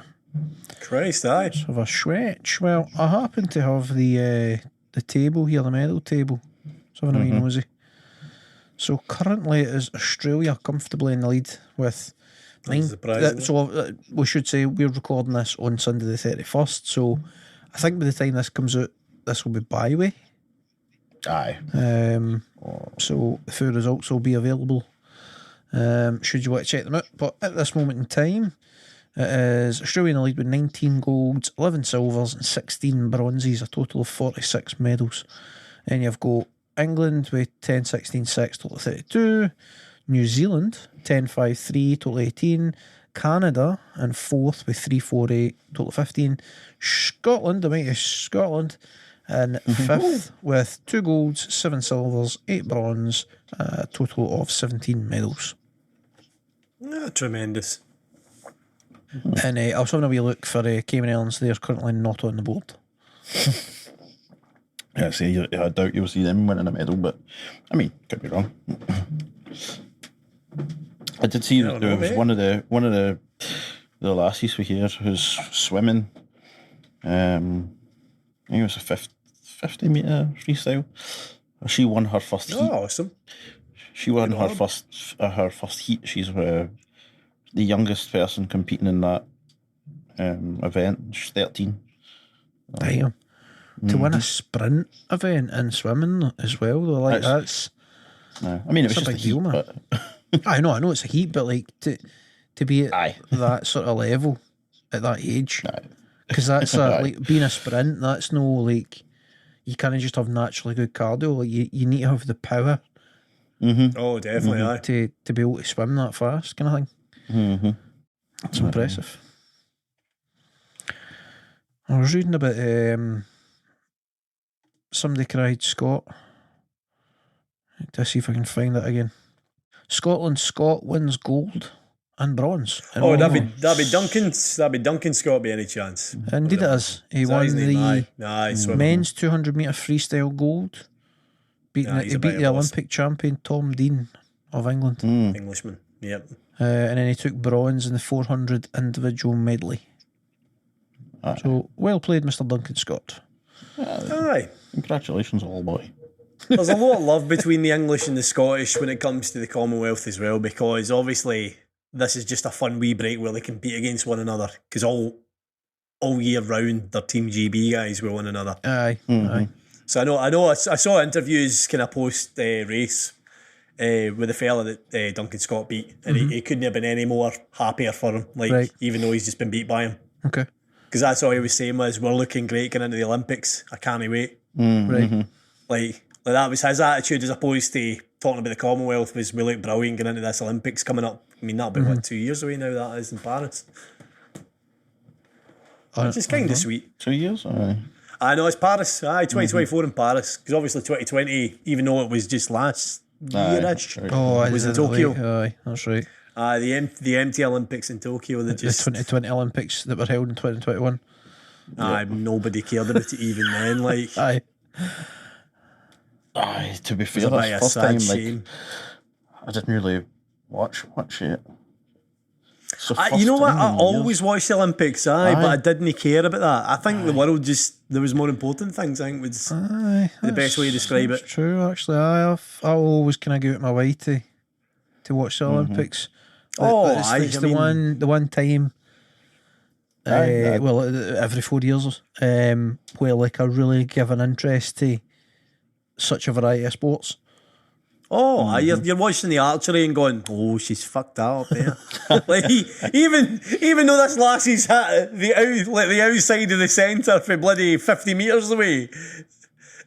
Speaker 2: Christ, aye.
Speaker 1: Let's have a switch. Well, I happen to have the table here, the medal table. So having a wee nosy. So currently it is Australia comfortably in the lead with we should say we're recording this on Sunday the 31st. So I think by the time this comes out, this will be bye-way.
Speaker 3: Aye.
Speaker 1: So the full results will be available should you want to check them out. But at this moment in time, it is Australia in the lead with 19 golds, 11 silvers and 16 bronzes, a total of 46 medals. And you've got England with 10, 16, 6, total of 32. New Zealand, 10, 5, 3, total 18. Canada in 4th with 3, 4, 8, total of 15. Scotland, the mighty Scotland, in 5th with 2 golds, 7 silvers, 8 bronze, a total of 17 medals.
Speaker 2: Tremendous.
Speaker 1: And I was having a wee look for Cayman Islands. They're currently not on the board.
Speaker 3: Yeah, I doubt you'll see them winning a medal, but I mean, could be wrong. I did see that there was one of the lassies we here who's swimming. I think it was a 50 metre freestyle. She won her first heat.
Speaker 2: Oh, awesome.
Speaker 3: She won her first heat. She's the youngest person competing in that event. She's 13.
Speaker 1: Damn. To win a sprint event in swimming as well, though, like that's
Speaker 3: no, I mean, it was just a
Speaker 1: big
Speaker 3: heat,
Speaker 1: deal, man.
Speaker 3: but
Speaker 1: I know it's a heat, but like to be at that sort of level at that age, because that's like being a sprint. That's no like you can't just have naturally good cardio. Like you need to have the power.
Speaker 2: Oh, definitely, aye.
Speaker 1: To be able to swim that fast, kind of thing. It's impressive. I was reading about somebody cried Scott. Let's see if I can find it again. Scott wins gold and bronze.
Speaker 2: Oh, that'd be Duncan Scott by any chance.
Speaker 1: Indeed it is. He won the
Speaker 2: swimming.
Speaker 1: men's 200 metre freestyle gold. He beat the Olympic champion Tom Dean of England.
Speaker 2: Englishman, yep.
Speaker 1: And then he took bronze in the 400 individual medley. So well played, Mr. Duncan Scott.
Speaker 2: Aye.
Speaker 3: Congratulations, all boy.
Speaker 2: There's a lot of love between the English and the Scottish when it comes to the Commonwealth as well, because obviously this is just a fun wee break where they compete against one another, because all year round they're Team GB guys with one another.
Speaker 1: Aye.
Speaker 2: So I saw interviews kind of post race with the fella that Duncan Scott beat, and he couldn't have been any more happier for him. Like even though he's just been beat by him.
Speaker 1: Okay.
Speaker 2: Because that's all he was saying was, we're looking great going into the Olympics. I can't wait.
Speaker 1: Right.
Speaker 2: Like that was his attitude, as opposed to talking about the Commonwealth, was we look brilliant going into this Olympics coming up. I mean, that'll be what, 2 years away now, that is, in Paris. Which is kind of sweet.
Speaker 3: 2 years?
Speaker 2: I know, it's Paris. 2024 in Paris. Because obviously 2020, even though it was just last year-ish.
Speaker 3: Right.
Speaker 1: Oh, I
Speaker 2: Was in
Speaker 1: didn't
Speaker 2: Tokyo.
Speaker 1: like- Aye, that's right.
Speaker 2: The empty Olympics in Tokyo. They
Speaker 1: The
Speaker 2: just
Speaker 1: 2020 Olympics that were held in 2021.
Speaker 2: nobody cared about it even then. Like,
Speaker 1: Aye.
Speaker 3: Aye, to be
Speaker 2: it's
Speaker 3: fair,
Speaker 2: a bit
Speaker 3: that's
Speaker 2: of
Speaker 3: the
Speaker 2: a
Speaker 3: first
Speaker 2: sad
Speaker 3: time
Speaker 2: shame.
Speaker 3: I didn't really watch much yet. It's the
Speaker 2: You know
Speaker 3: first
Speaker 2: what?
Speaker 3: time
Speaker 2: I
Speaker 3: in years.
Speaker 2: always watched the Olympics, but I didn't care about that. I think the world just, there was more important things, I think, was
Speaker 1: Aye,
Speaker 2: the best way to describe
Speaker 1: that's
Speaker 2: it.
Speaker 1: true, actually. I always kind of go out my way to watch the Olympics.
Speaker 2: Oh,
Speaker 1: it's,
Speaker 2: aye,
Speaker 1: it's
Speaker 2: I
Speaker 1: the
Speaker 2: mean-
Speaker 1: one time.
Speaker 3: Aye.
Speaker 1: Well, every 4 years, where like I really give an interest to such a variety of sports.
Speaker 2: Oh, aye, you're watching the archery and going, oh, she's fucked that up there. Like, even though this lassie's hit the outside of the centre for bloody 50 metres away,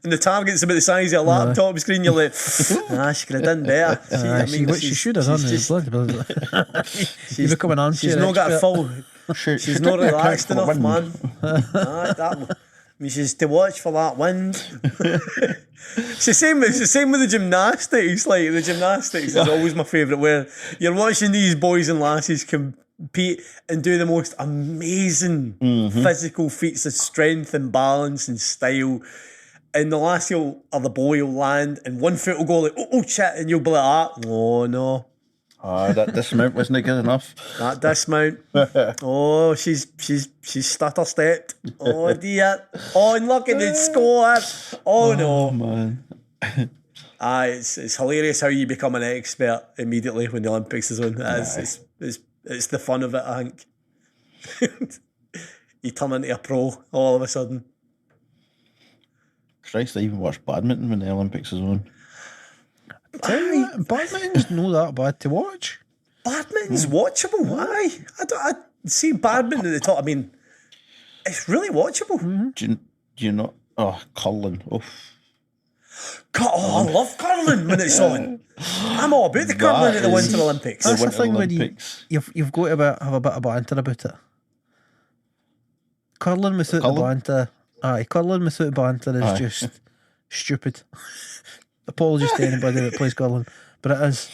Speaker 2: and the target's about the size of a laptop screen, you're like, she could have done better.
Speaker 1: She should have done
Speaker 2: she's
Speaker 1: it. You become an armchair
Speaker 2: She's not got a
Speaker 1: expert.
Speaker 2: full. She's not relaxed enough, man. I mean, she's to watch for that wind. It's the same with the gymnastics. Like, the gymnastics is always my favourite, where you're watching these boys and lasses compete and do the most amazing physical feats of strength and balance and style. And the lassie or the boy will land, and one foot will go like, oh shit, and you'll be like, oh no.
Speaker 3: That dismount wasn't good enough.
Speaker 2: That dismount. Oh, she's stutter stepped. Oh dear. Oh, and look at the score. Oh no.
Speaker 3: Man.
Speaker 2: It's hilarious how you become an expert immediately when the Olympics is on. It's the fun of it, I think. You turn into a pro all of a sudden.
Speaker 3: Christ, I even watched badminton when the Olympics is on.
Speaker 1: Badminton's not that bad to watch.
Speaker 2: Badminton's watchable. Aye. I see badminton at the top. I mean, it's really watchable.
Speaker 3: Do you know? Oh, curling. Oh,
Speaker 2: I love curling when it's on. I'm all about the curling at the Winter Olympics.
Speaker 1: That's the
Speaker 3: Winter
Speaker 1: thing when
Speaker 3: Olympics.
Speaker 1: you've got to have a bit of banter about it. Curling without the banter. Aye, curling without banter is just stupid. Apologies to anybody that plays curling, but it is.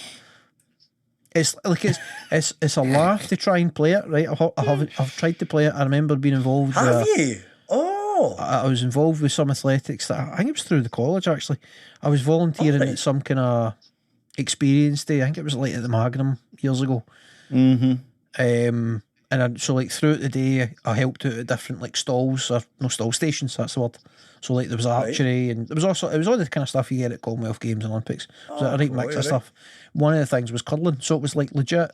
Speaker 1: It's like it's a laugh to try and play it, right? I've tried to play it. I remember being involved.
Speaker 2: Have you? Oh,
Speaker 1: I was involved with some athletics that I think it was through the college actually. I was volunteering at some kind of experience day. I think it was like at the Magnum years ago. And so like throughout the day, I helped out at different like stalls or no stall stations. That's the word. So like there was archery and it was all the kind of stuff you get at Commonwealth Games and Olympics. So a right mix of stuff. One of the things was curling, so it was like legit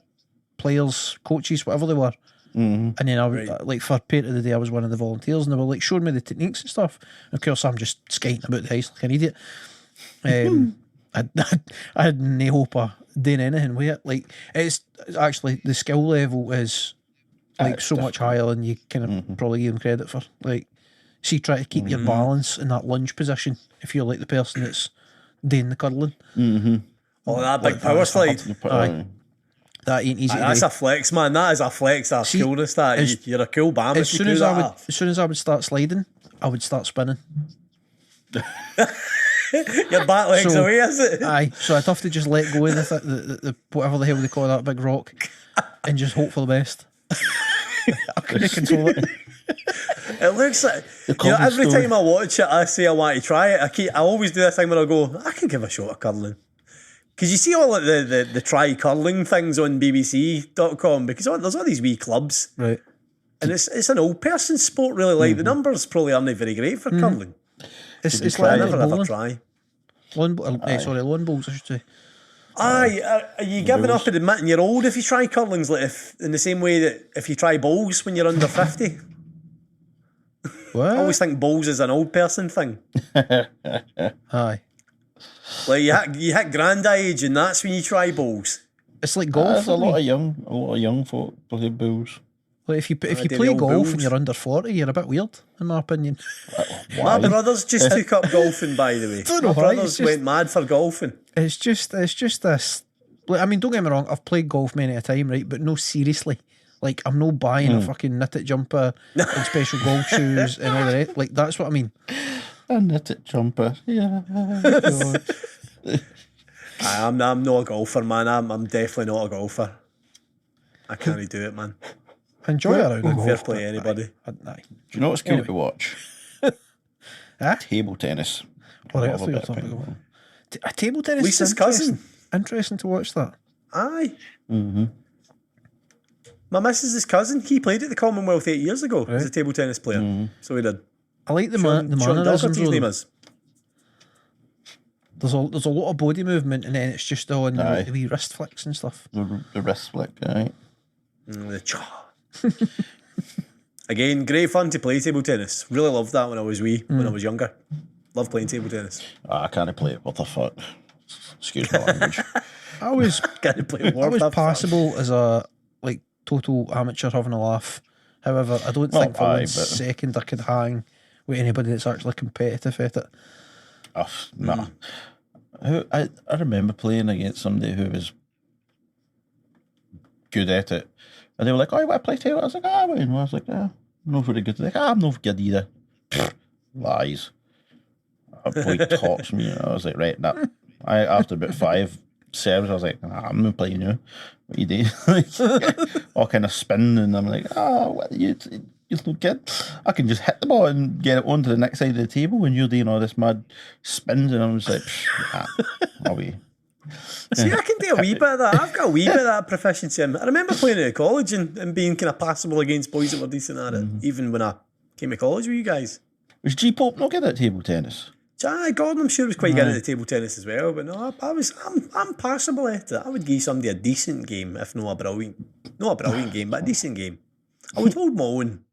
Speaker 1: players, coaches, whatever they were. And then I was like for part of the day, I was one of the volunteers, and they were like showing me the techniques and stuff. And of course, I'm just skating about the ice like an idiot. I had no hope of doing anything with it. Like it's actually the skill level is like so much higher than you can probably give them credit for. Like, see, try to keep your balance in that lunge position if you're like the person that's doing the curling.
Speaker 2: Oh, that big power slide.
Speaker 1: Aye. That ain't easy.
Speaker 2: That's a flex, man. That is a flex. That's coolness. You're a cool bam.
Speaker 1: As soon as I would start sliding, I would start spinning.
Speaker 2: Your back legs away, is it?
Speaker 1: Aye, so I'd have to just let go of the whatever the hell they call that big rock, and just hope for the best. I couldn't control it.
Speaker 2: It looks like every time I watch it, I say I want to try it. I always do this thing where I go, I can give a shot at curling. Because you see all like the try curling things on BBC.com, because there's all these wee clubs,
Speaker 1: Right.
Speaker 2: and it's an old person sport, really. Like the numbers probably aren't very great for curling.
Speaker 1: It's
Speaker 2: I
Speaker 1: like
Speaker 2: never ever
Speaker 1: bowling.
Speaker 2: try.
Speaker 1: Lawn bowls, I should say.
Speaker 2: Aye, are you giving up at admitting you're old if you try curling's like in the same way that if you try bowls when you're under 50?
Speaker 1: What?
Speaker 2: I always think bowls is an old person thing.
Speaker 1: Aye.
Speaker 2: Like you hit grand age and that's when you try bowls.
Speaker 1: It's like golf.
Speaker 3: There's a
Speaker 1: for me.
Speaker 3: lot of young folk play bulls.
Speaker 1: Like if you
Speaker 2: do
Speaker 1: play
Speaker 2: the old
Speaker 1: golf
Speaker 2: bulls.
Speaker 1: and you're under 40, you're a bit weird, in my opinion.
Speaker 2: My brothers just took up golfing, by the way.
Speaker 1: Don't know
Speaker 2: My
Speaker 1: why,
Speaker 2: brothers
Speaker 1: it's just-
Speaker 2: went mad for golfing.
Speaker 1: It's just this. Like, I mean, don't get me wrong. I've played golf many a time, right? But no, seriously. Like, I'm no buying a fucking knitted jumper and special golf shoes and all the rest. Like, that's what I mean.
Speaker 3: A knitted jumper. Yeah.
Speaker 2: I'm not a golfer, man. I'm definitely not a golfer. I can't do it, man.
Speaker 1: I enjoy it around the golf.
Speaker 2: Fair play, anybody.
Speaker 1: Aye.
Speaker 3: Do you know what's cool to watch? Table tennis.
Speaker 1: All right, I
Speaker 3: Love a
Speaker 1: thought you were
Speaker 3: bit of
Speaker 1: talking
Speaker 3: ping
Speaker 1: about
Speaker 3: pong.
Speaker 1: a table tennis.
Speaker 2: Lisa's
Speaker 1: is interesting.
Speaker 2: cousin.
Speaker 1: Interesting to watch that.
Speaker 2: Aye.
Speaker 3: Mm-hmm.
Speaker 2: My missus' cousin, he played at the Commonwealth 8 years ago as a
Speaker 1: Right.
Speaker 2: table tennis player. So he did.
Speaker 1: I like the
Speaker 2: Sean
Speaker 1: mannerisms.
Speaker 2: Dougherty's
Speaker 1: though.
Speaker 2: name is.
Speaker 1: There's a lot of body movement, and then it's just on
Speaker 3: Aye.
Speaker 1: the wee wrist flicks and stuff.
Speaker 3: The wrist flick, right?
Speaker 2: The cha. Again, great fun to play table tennis. Really loved that when I was wee, when I was younger. Love playing table tennis.
Speaker 3: I can't play it. What the fuck? Excuse my language.
Speaker 1: I was
Speaker 2: Can't play
Speaker 1: I
Speaker 2: war.
Speaker 1: was passable as a like total amateur having a laugh. However, I don't think for
Speaker 3: aye,
Speaker 1: 1
Speaker 3: but-
Speaker 1: second I could hang with anybody that's actually competitive at it.
Speaker 3: Nah. I remember playing against somebody who was good at it. And they were like, oh, you want to play table? I was like, I win. I was like, I'm not very good. They're like, I'm not good either. Lies. A boy talks me. I was like, right, nah. After about 5 serves, I was like, I'm not playing you. What you do? All kind of spin, and I'm like, what you little kid? I can just hit the ball and get it onto the next side of the table when you're doing all this mad spins, and I'm just like, I'll be.
Speaker 2: See, I can do a wee bit of that. I've got a wee bit of that proficiency. I remember playing at college and being kind of passable against boys that were decent at it, even when I came to college with you guys.
Speaker 3: Was G Pope not good at table tennis?
Speaker 2: Aye, Gordon, I'm sure was quite good at the table tennis as well. But no, I'm passable at it. I would give somebody a decent game, if not a brilliant game, but a decent game. I would hold my own.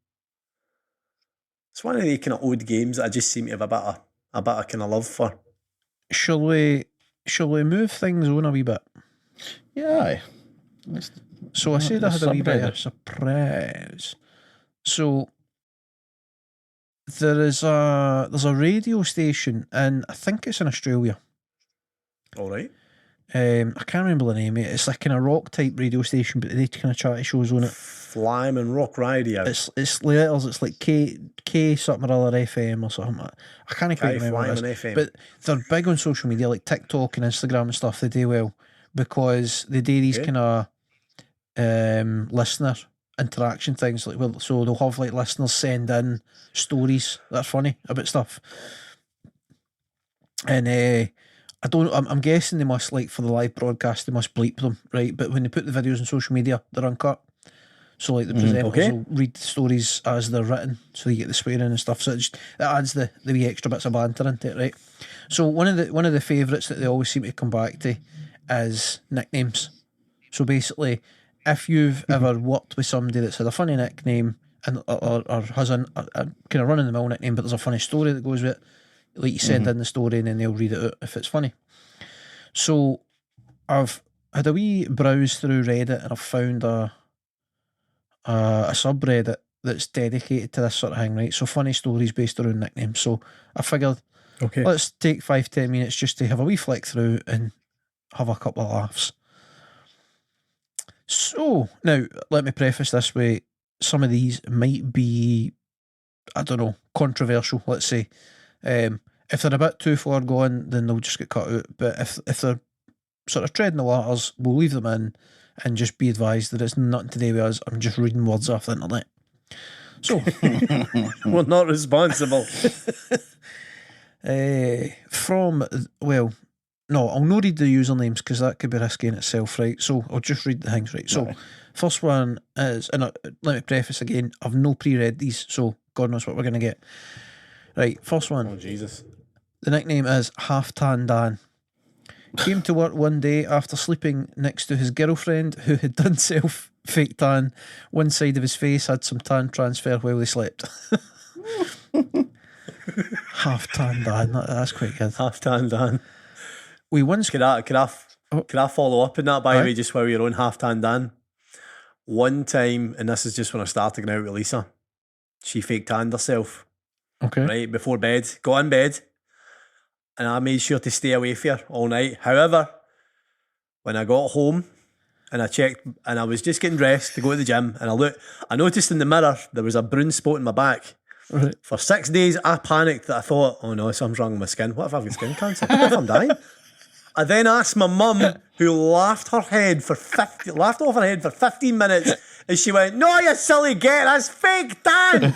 Speaker 2: It's one of the kind of odd games that I just seem to have a bit of kind of love for.
Speaker 1: Shall we move things on a wee bit?
Speaker 3: Yeah, aye.
Speaker 1: So I said I had a wee bit of a surprise. So there's a radio station, and I think it's in Australia.
Speaker 2: All right.
Speaker 1: I can't remember the name of it. It's like kind of rock type radio station, but they kind of chatty shows on it.
Speaker 2: Flyme and Rock Radio.
Speaker 1: It's letters. It's like K something or other FM or something. I can't quite remember what it is.
Speaker 2: FM.
Speaker 1: But they're big on social media, like TikTok and Instagram and stuff. They do well because they do these kind of listener interaction things. Like, well, so they'll have like listeners send in stories that are funny about stuff, and I'm guessing they must, like, for the live broadcast, they must bleep them, right? But when they put the videos on social media, they're uncut. So, like, the presenters will read the stories as they're written, so you get the swearing and stuff. So it adds the wee extra bits of banter into it, right? So one of the favourites that they always seem to come back to is nicknames. So basically, if you've ever worked with somebody that's had a funny nickname and or has a kind of run-of-the-mill nickname, but there's a funny story that goes with it, like, you send in the story and then they'll read it out if it's funny. So I've had a wee browse through Reddit, and I've found a subreddit that's dedicated to this sort of thing, right? So funny stories based around nicknames. So I figured, let's take 5-10 minutes just to have a wee flick through and have a couple of laughs. So now, let me preface this way: some of these might be, I don't know, controversial, let's say. If they're a bit too far gone, then they'll just get cut out. But if they're sort of treading the waters, we'll leave them in and just be advised that it's nothing to do with us. I'm just reading words off the internet. So
Speaker 2: we're not responsible.
Speaker 1: I'll not read the usernames because that could be risky in itself, right? So I'll just read the things, right? So first one is, and let me preface again, I've no pre-read these, so God knows what we're going to get. Right, first one.
Speaker 2: Oh, Jesus.
Speaker 1: The nickname is Half Tan Dan. Came to work one day after sleeping next to his girlfriend who had done fake tan. One side of his face had some tan transfer while they slept. Half Tan Dan, that's quite good.
Speaker 2: Half tan Dan.
Speaker 1: We once...
Speaker 2: Could I follow up on that, by the way, just while you're on half tan Dan? One time, and this is just when I started going out with Lisa, she fake tanned herself.
Speaker 1: Okay.
Speaker 2: Right, before bed. Got in bed, and I made sure to stay away from her all night. However, when I got home and I checked, and I was just getting dressed to go to the gym, and I noticed in the mirror there was a brown spot in my back.
Speaker 1: Right.
Speaker 2: For 6 days, I panicked that I thought, oh no, something's wrong with my skin. What if I've got skin cancer? What if I'm dying? I then asked my mum, who laughed off her head for 15 minutes, and she went, "No, you silly git, that's fake tan."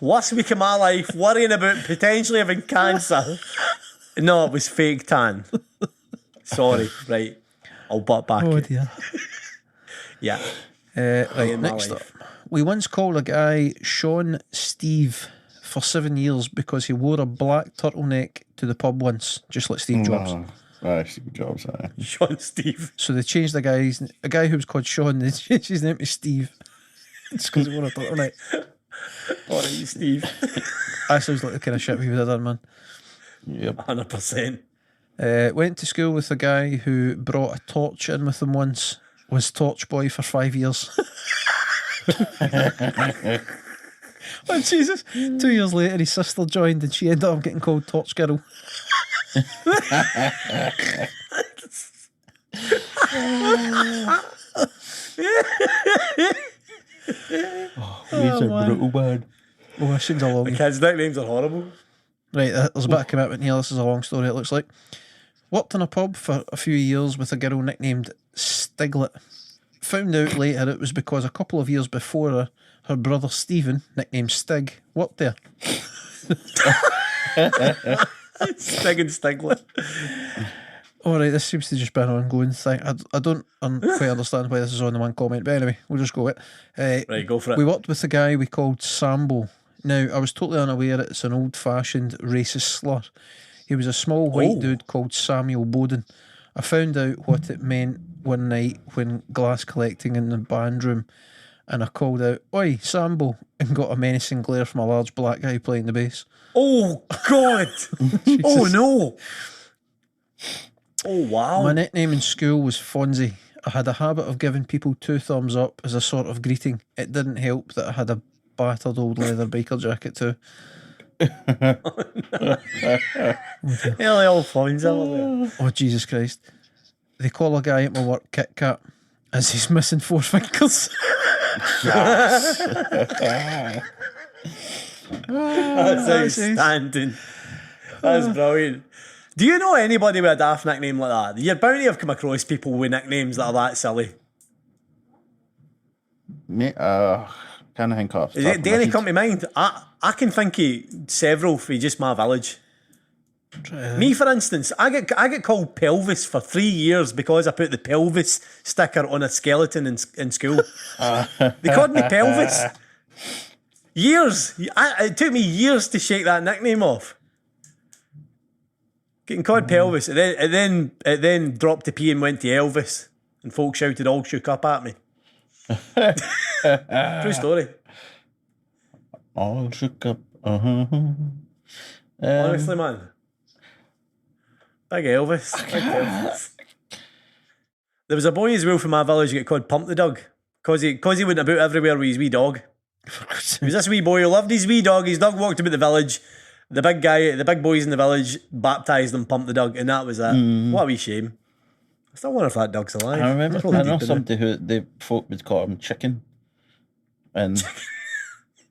Speaker 2: Worst week of my life, worrying about potentially having cancer. No, it was fake tan. Sorry, right. I'll butt back.
Speaker 1: Oh
Speaker 2: it.
Speaker 1: dear.
Speaker 2: Yeah.
Speaker 1: Right,
Speaker 2: in my
Speaker 1: next up.
Speaker 2: life.
Speaker 1: We once called a guy Sean Steve for 7 years because he wore a black turtleneck to the pub once, just like Steve Jobs.
Speaker 3: Right, Steve Jobs.
Speaker 2: Sean Steve.
Speaker 1: So they changed a guy who was called Sean, they changed his name to Steve. It's because he wore a turtleneck.
Speaker 2: Alright, Steve.
Speaker 1: That sounds like the kind of shit we would have done, man.
Speaker 3: Yep.
Speaker 2: 100%.
Speaker 1: Went to school with a guy who brought a torch in with him once. Was torch boy for 5 years. Oh Jesus! 2 years later, his sister joined, and she ended up getting called Torch Girl.
Speaker 3: He's a brutal man.
Speaker 1: Oh, this seems a long.
Speaker 2: The kids' nicknames are horrible.
Speaker 1: Right, there's a bit of commitment here. This is a long story, it looks like. Worked in a pub for a few years with a girl nicknamed Stiglet. Found out later it was because a couple of years before her brother Stephen, nicknamed Stig, worked there.
Speaker 2: Stig and Stiglet.
Speaker 1: Alright, this seems to just be an ongoing thing. I don't quite understand why this is on the one comment, but anyway, we'll just go with it.
Speaker 2: Right, go for it.
Speaker 1: We worked with a guy we called Sambo. Now, I was totally unaware it's an old-fashioned racist slur. He was a small white dude called Samuel Bowden. I found out what it meant one night when glass collecting in the band room, and I called out, "Oi, Sambo," and got a menacing glare from a large black guy playing the bass.
Speaker 2: Oh, God. Oh, no. Oh, wow.
Speaker 1: My nickname in school was Fonzie. I had a habit of giving people 2 thumbs up as a sort of greeting. It didn't help that I had a battered old leather biker jacket too.
Speaker 2: Hell, old Fonzie.
Speaker 1: Oh, Jesus Christ. They call a guy at my work Kit Kat as he's missing 4 fingers.
Speaker 2: That's outstanding. That's brilliant. Do you know anybody with a daft nickname like that? You're bound to have come across people with nicknames that are that silly.
Speaker 3: Mate, can't think of.
Speaker 2: Do any come to mind? I can think of several for just my village. Me, for instance, I get called Pelvis for 3 years because I put the pelvis sticker on a skeleton in school. They called me Pelvis. Years. It took me years to shake that nickname off. Getting called Pelvis. It then dropped the P and went to Elvis. And folks shouted all shook up at me. True story.
Speaker 3: All shook up.
Speaker 2: Honestly, man. Big Elvis. Big Elvis. There was a boy as well from my village who got called Pump the Dog. Because he went about everywhere with his wee dog. He was this wee boy who loved his wee dog. His dog walked about the village. The big boys in the village baptised him Pump the Dog, and that was it. What a wee shame. I still wonder if that dog's alive.
Speaker 3: I know somebody who the folk would call him Chicken. And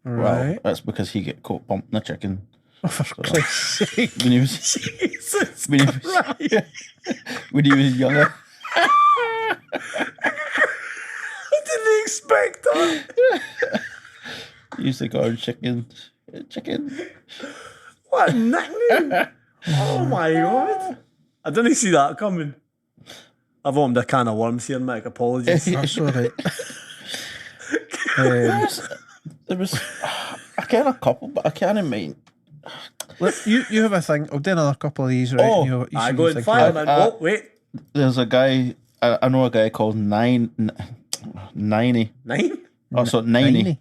Speaker 1: Right.
Speaker 3: well, that's because he get caught pumping a chicken.
Speaker 1: Oh, for Christ's sake.
Speaker 3: When he was
Speaker 2: Jesus
Speaker 3: when he was,
Speaker 2: Christ.
Speaker 3: when he was younger.
Speaker 2: I didn't expect that.
Speaker 3: He used to call him Chicken.
Speaker 2: What a nickname. Oh my God. I didn't see that coming. I've opened a can of worms here, Mick. Apologies.
Speaker 1: That's all right.
Speaker 3: There was I can a couple, but I can't mind.
Speaker 1: Look, you have a thing. I'll do another couple of these, right?
Speaker 3: Oh,
Speaker 1: you
Speaker 2: I
Speaker 1: see
Speaker 2: go
Speaker 1: what you
Speaker 2: and
Speaker 1: think.
Speaker 2: fire, man. Oh, wait.
Speaker 3: There's a guy I know a guy called Ninety.
Speaker 2: 9?
Speaker 3: Oh, so 90.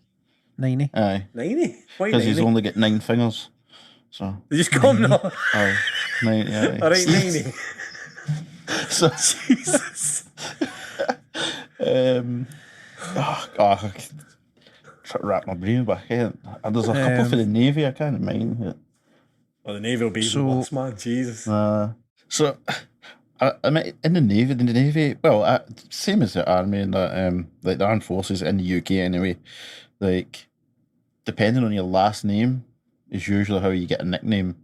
Speaker 1: 90.
Speaker 3: Aye.
Speaker 2: 90? Why
Speaker 3: Because he's
Speaker 2: 90?
Speaker 3: only got 9 fingers. So
Speaker 2: They just call him now.
Speaker 3: aye. 90, aye.
Speaker 2: Alright, 90.
Speaker 3: So
Speaker 2: Jesus.
Speaker 3: I try to wrap my brain back in. And there's a couple for the Navy I can't mind.
Speaker 2: Well, the Navy will be
Speaker 1: So-
Speaker 2: the worst, man. Jesus.
Speaker 3: So I mean, in the Navy, well, same as the Army and the like the Armed Forces in the UK anyway, like depending on your last name is usually how you get a nickname.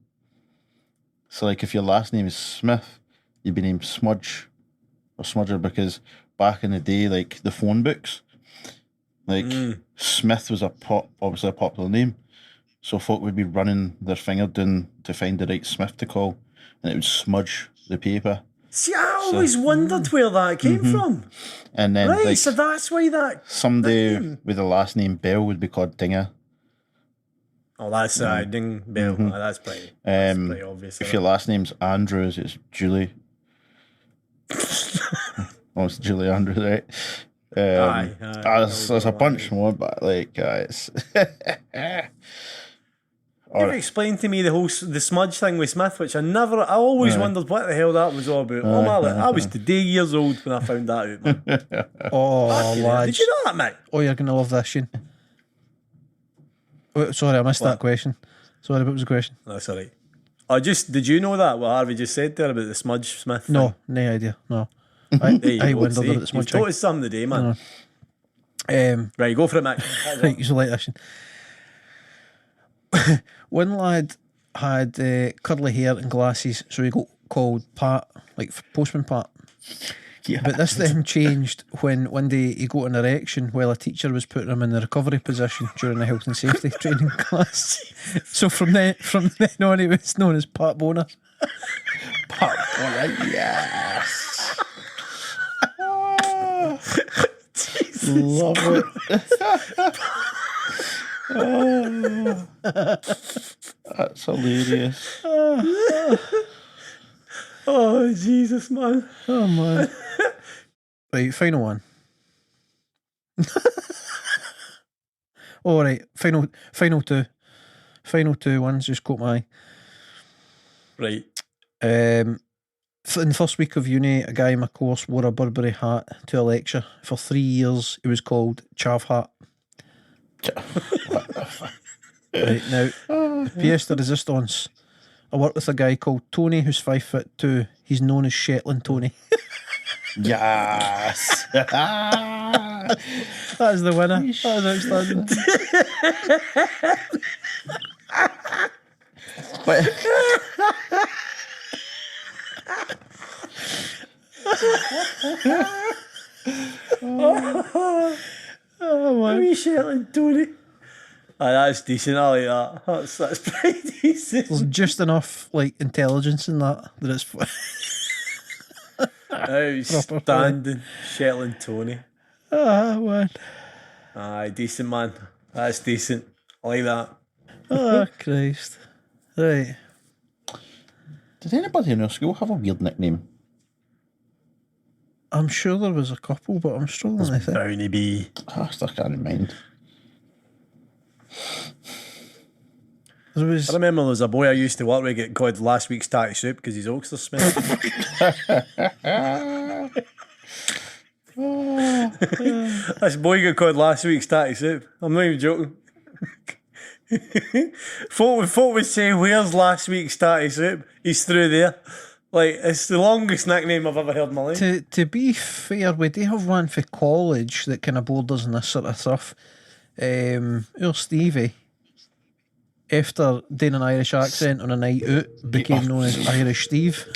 Speaker 3: So, like, if your last name is Smith, you'd be named Smudge or Smudger, because back in the day, like, the phone books, like, Smith was obviously a popular name. So folk would be running their finger down to find the right Smith to call, and it would smudge the paper.
Speaker 2: See, I always wondered where that came from.
Speaker 3: And then,
Speaker 2: Right,
Speaker 3: like,
Speaker 2: so that's why that...
Speaker 3: somebody
Speaker 2: name.
Speaker 3: with the last name Bell would be called Dinger.
Speaker 2: Oh, that's Ding Bell. That's pretty obvious.
Speaker 3: If your last name's Andrews, it's Julie. Oh, it's Julie Andrews, right? There's a bunch more, but like, it's...
Speaker 2: You explained to me the smudge thing with Smith, which I always wondered what the hell that was all about. I was today years old when I found that out, man.
Speaker 1: Oh, lads.
Speaker 2: Did you know that, mate?
Speaker 1: Oh, you're going to love this, Shane. Wait, sorry, I missed that question. Sorry, what was the question?
Speaker 2: That's all right. Did you know that, what Harvey just said there about the smudge Smith thing?
Speaker 1: No idea, no. I wondered about the smudge
Speaker 2: You've
Speaker 1: thing.
Speaker 2: taught us something today, man.
Speaker 1: No.
Speaker 2: Right, go for it, Mac.
Speaker 1: Right, you like this, Shane. One lad had curly hair and glasses, so he got called Pat, like Postman Pat.
Speaker 3: Yeah.
Speaker 1: But this then changed when one day he got an erection while a teacher was putting him in the recovery position during the health and safety training class. So from then on, he was known as Pat Boner.
Speaker 3: Pat Boner, yes. Love it. That's hilarious.
Speaker 2: Oh, Jesus, man.
Speaker 1: Oh, man. Right, final one. All right, final two. Final two ones just caught my eye.
Speaker 2: Right.
Speaker 1: In the first week of uni, a guy in my course wore a Burberry hat to a lecture. For 3 years, it was called Chav Hat. Right, now, pièce de résistance. I work with a guy called Tony who's 5'2". He's known as Shetland Tony.
Speaker 3: Yes.
Speaker 1: That is the winner. That is outstanding.
Speaker 3: But
Speaker 1: Oh, man.
Speaker 2: Wee Shetland Tony. That's decent. I like that. That's pretty decent.
Speaker 1: There's just enough like intelligence in that it's
Speaker 2: Outstanding. Shetland Tony.
Speaker 1: man.
Speaker 2: Aye, decent, man. That's decent. I like that.
Speaker 1: Oh, Christ. Right.
Speaker 3: did anybody in our school have a weird nickname?
Speaker 1: I'm sure there was a couple, but I'm struggling to think.
Speaker 2: Brownie B.
Speaker 3: I still can't mind.
Speaker 1: There was...
Speaker 2: I remember there was a boy I used to work with get called last week's Tattie Soup because his Oxford smelled. This boy got called last week's Tattie Soup. I'm not even joking. folk would say, "Where's last week's Tattie Soup?" He's through there. Like, it's the longest nickname I've ever heard in my life.
Speaker 1: To be fair, we do have one for college that kind of borders on this sort of stuff. Our Stevie, after doing an Irish accent on a night out, became known as Irish Steve.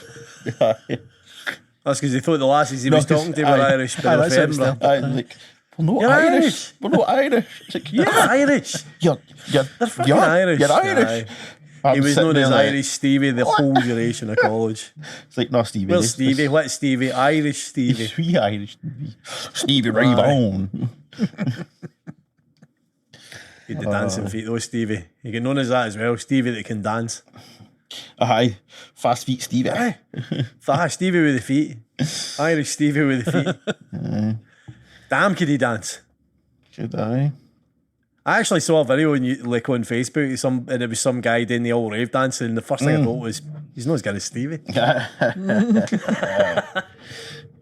Speaker 2: That's because he thought the lassies he was talking to were Irish, but
Speaker 1: that's
Speaker 2: they're from Edinburgh.
Speaker 3: Like, we're not
Speaker 2: You're
Speaker 3: Irish.
Speaker 2: Irish.
Speaker 3: We're not Irish. It's like,
Speaker 2: You're Irish.
Speaker 3: You're
Speaker 2: fucking Irish.
Speaker 3: You're Irish.
Speaker 2: He was known as
Speaker 3: like,
Speaker 2: Irish Stevie the whole duration of college.
Speaker 3: It's like, no, Stevie.
Speaker 2: Well, Stevie, what's Stevie? Irish Stevie.
Speaker 3: Sweet Irish Stevie. Stevie right on.
Speaker 2: He had the dancing feet though, Stevie. You get known as that as well, Stevie that can dance.
Speaker 3: Aye, fast feet Stevie.
Speaker 2: Aye. Stevie with the feet. Irish Stevie with the feet. Damn, could he dance?
Speaker 3: Should I?
Speaker 2: I actually saw a video on Facebook, and it was some guy doing the old rave dancing, and the first thing I thought was, he's not as good as Stevie.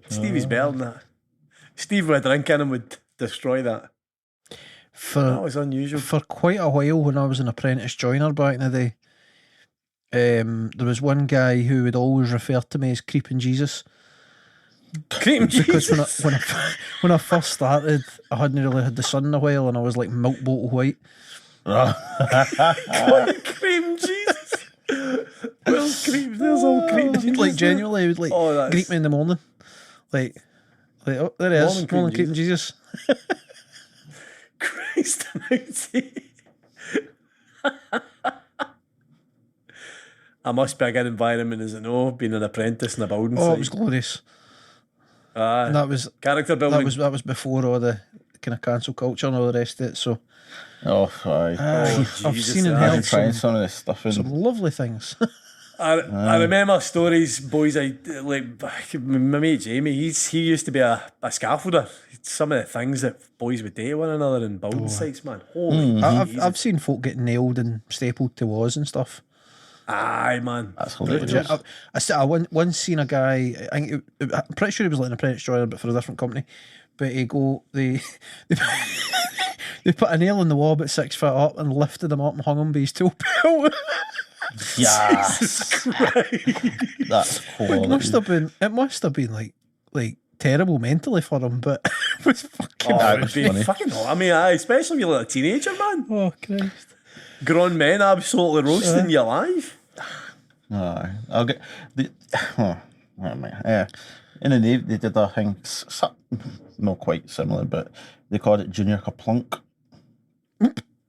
Speaker 2: Stevie's better than that. Steve with a drink in him would destroy that. That was unusual.
Speaker 1: For quite a while when I was an apprentice joiner back in the day, there was one guy who would always refer to me as Creeping Jesus.
Speaker 2: Creeping
Speaker 1: Because
Speaker 2: Jesus?
Speaker 1: when I first started, I hadn't really had the sun in a while and I was like milk bottle white.
Speaker 2: Cream Jesus. There's cream. There's all cream.
Speaker 1: Like genuinely, he would like
Speaker 2: that's-
Speaker 1: greet me in the morning, like oh, there he is,
Speaker 2: Morning
Speaker 1: morning
Speaker 2: cream
Speaker 1: cream Jesus.
Speaker 2: Christ almighty. I must be a good environment, is it no? Being an apprentice in a building
Speaker 1: Oh,
Speaker 2: site.
Speaker 1: it was glorious.
Speaker 2: Aye.
Speaker 1: And that was
Speaker 2: Character building.
Speaker 1: that was before all the kind of cancel culture and all the rest of it. So
Speaker 3: Oh, aye.
Speaker 1: I've
Speaker 2: Jesus,
Speaker 1: seen and
Speaker 2: aye.
Speaker 3: I've been
Speaker 1: heard
Speaker 3: trying
Speaker 1: some
Speaker 3: some of this stuff.
Speaker 1: some lovely things.
Speaker 2: I remember stories, boys. I like my mate Jamie. He used to be a scaffolder. Some of the things that boys would do to one another in building sites, man. Holy
Speaker 1: I've seen folk get nailed and stapled to walls and stuff.
Speaker 2: aye, man.
Speaker 3: That's hilarious.
Speaker 1: Legit. I once seen a guy. I'm pretty sure he was like an apprentice joiner, but for a different company. But they they put a nail in the wall about 6 foot up and lifted him up and hung him by his tool belt.
Speaker 3: Yeah,
Speaker 2: Christ.
Speaker 3: that's
Speaker 1: It must
Speaker 3: horrible.
Speaker 1: have been like terrible mentally for him, but it was fucking.
Speaker 2: Oh,
Speaker 3: That
Speaker 2: it
Speaker 3: was
Speaker 2: would be
Speaker 3: funny.
Speaker 2: fucking hot. I mean, aye, especially if you're like a teenager, man.
Speaker 1: Oh Christ!
Speaker 2: Grown men absolutely roasting you alive.
Speaker 3: Aye. I'll get the. Oh, man. Yeah. In the Navy, they did a thing, not quite similar, but they called it Junior Kaplunk.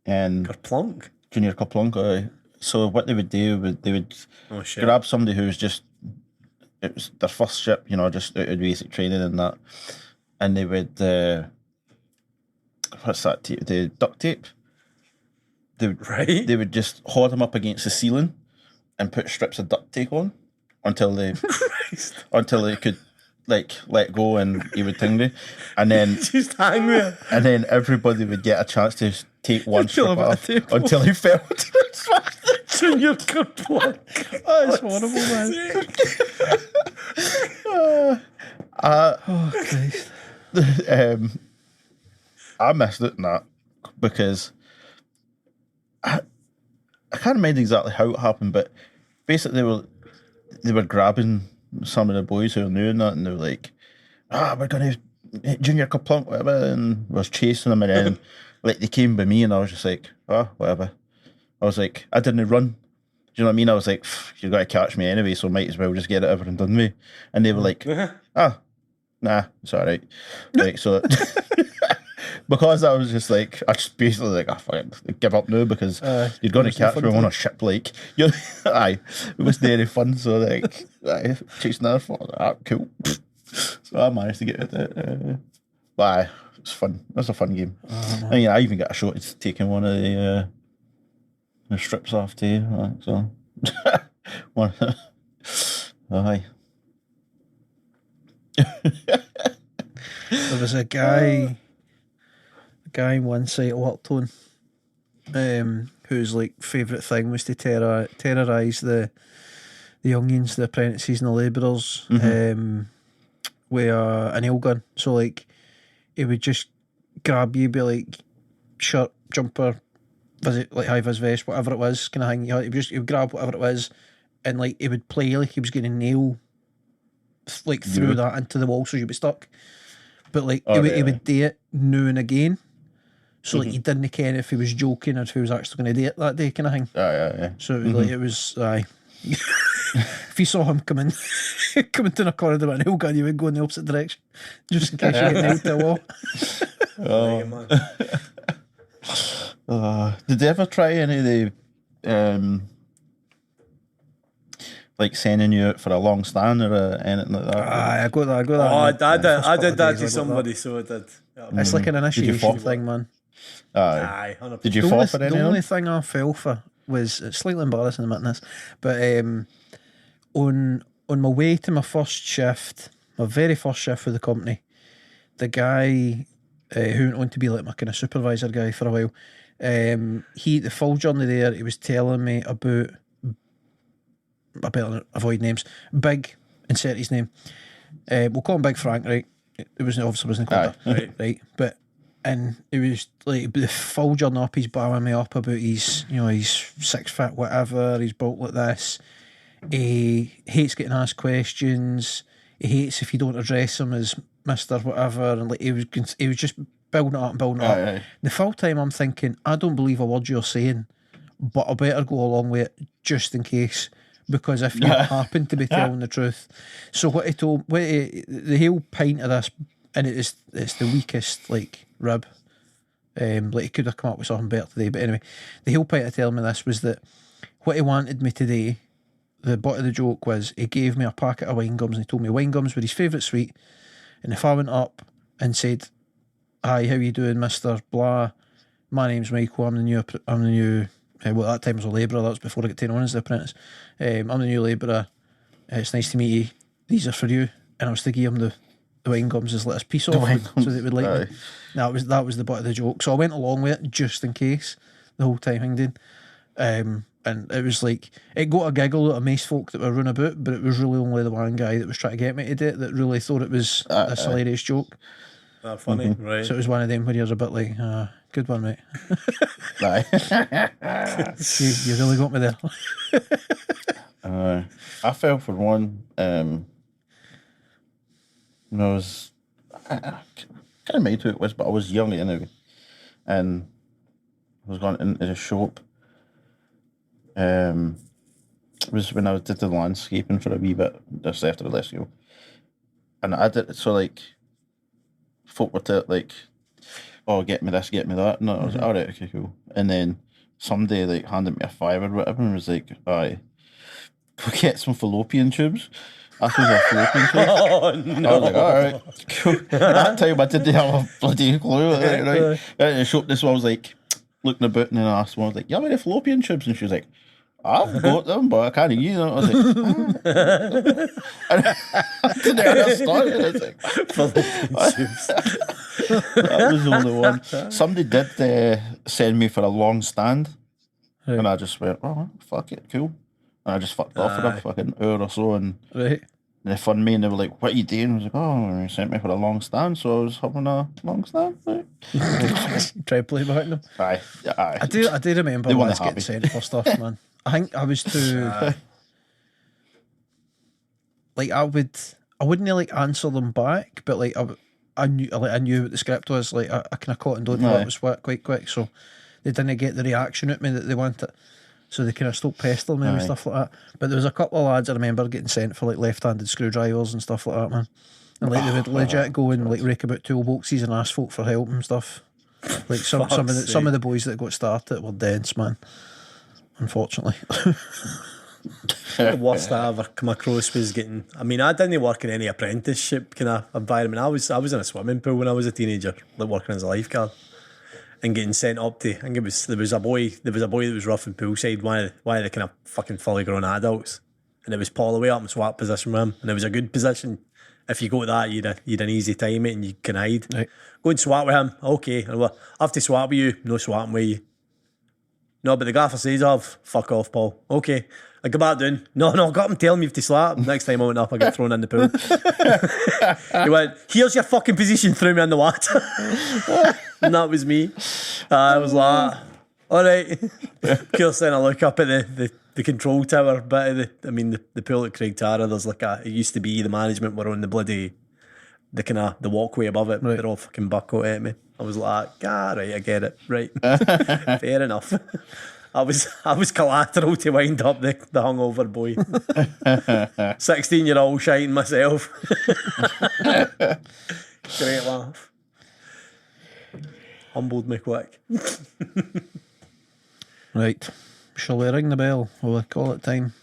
Speaker 3: And
Speaker 2: Kerplunk.
Speaker 3: Junior Kaplunk. So what they would do would they would
Speaker 2: Oh shit.
Speaker 3: grab somebody who's just, it was their first ship, you know, just out of basic training and that, and they would what's that tape? The duct tape.
Speaker 2: Right.
Speaker 3: They would just hold them up against the ceiling and put strips of duct tape on until they could like let go and he would tingle, and then
Speaker 2: Just hang there.
Speaker 3: and then everybody would get a chance to take one strip
Speaker 1: Until a bit of
Speaker 3: off
Speaker 1: tape
Speaker 3: until he fell.
Speaker 2: Junior Kerplunk.
Speaker 1: That is horrible, man. Oh Christ!
Speaker 3: I missed it in that because I can't remember exactly how it happened, but basically they were grabbing some of the boys who were new and that, and they were like, we're gonna hit Junior Kaplunk, whatever, and was chasing them, and then like they came by me, and I was just like, whatever. I was like, I didn't run. Do you know what I mean? I was like, you got to catch me anyway, so might as well just get it over and done with. And they were like, nah, it's all right. Like, so because I was just like, I just basically like, fucking give up now because you're going to catch me on a ship, like, you know, aye, it was very fun. So like, chasing that for cool. So I managed to get it. But aye, it's fun. That's a fun game. I mean, I even got a shot at taking one of the strips off too. So one, aye.
Speaker 1: There was a guy in one site I worked on, whose like favourite thing was to terrorise the youngins, the apprentices and the labourers, with a nail gun. So like, he would just grab you, be like shirt, jumper, like high vis vest, whatever it was, kind of thing. He would grab whatever it was, and like he would play like he was going to nail like through that into the wall, so you'd be stuck. But like he would do it now and again. So like you didn't care if he was joking or if he was actually going to do it that day, kind of thing.
Speaker 3: Yeah.
Speaker 1: So like it was if you saw him coming down a corridor with a nail gun, you would go in the opposite direction just in case you get nailed to a wall.
Speaker 3: Did they ever try any of the like sending you out for a long stand or anything like that?
Speaker 1: I got that.
Speaker 2: Oh, I did that
Speaker 1: days I
Speaker 2: to
Speaker 1: got
Speaker 2: somebody, so I did.
Speaker 1: It's like an initiation
Speaker 3: fall?
Speaker 1: thing, man.
Speaker 3: Aye.
Speaker 2: 100%.
Speaker 3: Did you fall for any
Speaker 1: The
Speaker 3: of
Speaker 1: only
Speaker 3: them?
Speaker 1: thing I fell for was, it's slightly embarrassing admitting this, but on my way to my first shift, my very first shift for the company, the guy who went on to be like my kind of supervisor guy for a while, the full journey there, he was telling me about, I better avoid names, Big, insert his name. We'll call him Big Frank, right? It obviously wasn't called that, right? But and it was like the full journey up, he's bowing me up about he's 6 foot whatever, he's built like this. He hates getting asked questions. He hates if you don't address him as Mr. whatever, and like he was just building it up and building it up.
Speaker 3: Aye.
Speaker 1: The full time I'm thinking, I don't believe a word you're saying, but I better go along with it just in case. because if you happen to be telling the truth. So what he told, the whole pint of this, and it's the weakest like rib. Like he could have come up with something better today, but anyway, the whole point of telling me this was that what he wanted me today, the butt of the joke was he gave me a packet of wine gums and he told me wine gums were his favourite sweet, and if I went up and said, "Hi, how you doing, Mr. Blah? My name's Michael. I'm the new well, at that time I was a labourer. That was before I got taken on as the apprentice. I'm the new labourer. It's nice to meet you. These are for you." And I was to give him the wine gums as let us piece off so they would like me. That was the butt of the joke. So I went along with it just in case the whole time thing did. And it was like, it got a giggle out of most folk that were run about, but it was really only the one guy that was trying to get me to do it that really thought it was a hilarious joke.
Speaker 2: Funny, right?
Speaker 1: So it was one of them where you're a bit like, good one, mate. you really got me there.
Speaker 3: I fell for one. When I was, I can't remember who it was, but I was young anyway, and I was going into the shop. It was when I did the landscaping for a wee bit just after the last year, and I did so like folk were like, "Oh, get me this, get me that," and I was like, "All right, okay, cool." And then somebody like handed me a $5 or whatever, and was like, "Aye, go get some fallopian tubes." I thought it was a fallopian tube.
Speaker 2: Oh no!
Speaker 3: I was like, all right, cool. At that time, I didn't have a bloody clue. Right? And the shop, this one was like looking about, and then I asked one, I was like, "You have any fallopian tubes?" And she was like, "I've got them, but I can't use them." I was like, I didn't understand it. I was like,
Speaker 2: Fallopian tubes.
Speaker 3: that was the only one. Somebody did send me for a long stand, and I just went, "Oh, fuck it, cool." And I just fucked off for a fucking hour or so, and
Speaker 1: Right.
Speaker 3: they phoned me and they were like, "What are you doing?" I was like, "Oh, they sent me for a long stand, so I was having a long stand." Right.
Speaker 1: Try to play behind them.
Speaker 3: Aye.
Speaker 1: I do remember
Speaker 3: They weren't
Speaker 1: lads getting
Speaker 3: happy.
Speaker 1: sent for stuff, man. I think I was too like I wouldn't like answer them back, but like I knew what the script was. Like I kind of caught and don't know it was quite quick, so they didn't get the reaction at me that they wanted. So they kind of stopped pestering me and stuff like that. But there was a couple of lads I remember getting sent for like left-handed screwdrivers and stuff like that, man. And like they would legit go and like rake about toolboxes and ask folk for help and stuff. Like some of the boys that got started were dense, man. Unfortunately.
Speaker 2: The worst I ever come across was getting. I mean, I didn't work in any apprenticeship kind of environment. I was in a swimming pool when I was a teenager, like working as a lifeguard. And getting sent up to, I think there was a boy that was rough in poolside, one of the kind of fucking fully grown adults, and it was pull the way up and swap position with him, and it was a good position. If you go to that, you'd an easy time it, and you can hide.
Speaker 1: Right.
Speaker 2: Go and swap with him, okay. And I have to swap with you, no swapping with you. No, but the gaffer says I've fuck off, Paul. Okay. I go back down. No, I got him telling me you have to slap. Next time I went up, I got thrown in the pool. He went, "Here's your fucking position," threw me in the water. And that was me. I was like, all right. Of course, then I look up at the control tower bit of the pool at Craig Tara. There's like it used to be the management were on the bloody, the walkway above it.
Speaker 1: Right.
Speaker 2: They're all fucking buckled at me. I was like, right, I get it. Right. Fair enough. I was collateral to wind up the hungover boy. 16-year-old shiting myself. Great laugh. Humbled me quick.
Speaker 1: Right. Shall we ring the bell? Will we call it time?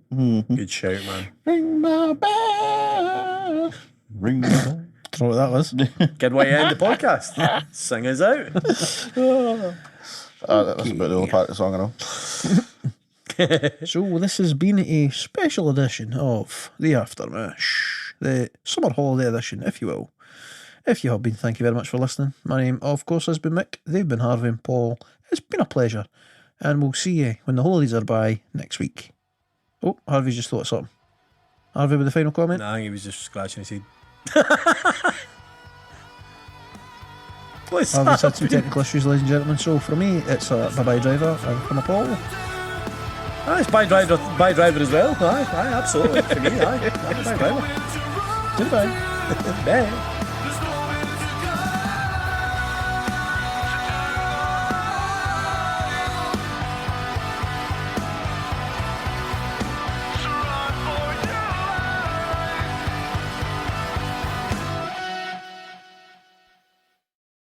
Speaker 2: Good shout, man.
Speaker 3: Ring my bell. Ring my bell.
Speaker 1: Do you know what that was?
Speaker 2: Good way to end the podcast. Sing us out.
Speaker 3: That's about the only part of the song I know.
Speaker 1: So this has been a special edition of the Aftermash, the summer holiday edition, if you will. If you have been, thank you very much for listening. My name, of course, has been Mick. They've been Harvey and Paul. It's been a pleasure. And we'll see you when the holidays are by next week. Oh, Harvey's just thought of something. Harvey with the final comment?
Speaker 2: Nah, he was just scratching his head. What's
Speaker 1: Harvey's had
Speaker 2: that?
Speaker 1: some technical issues, ladies and gentlemen. So for me, it's a bye-bye driver. And from a Paul.
Speaker 2: It's by driver as well. Aye, absolutely. For me, aye. By driver.
Speaker 1: Goodbye.
Speaker 2: Bye.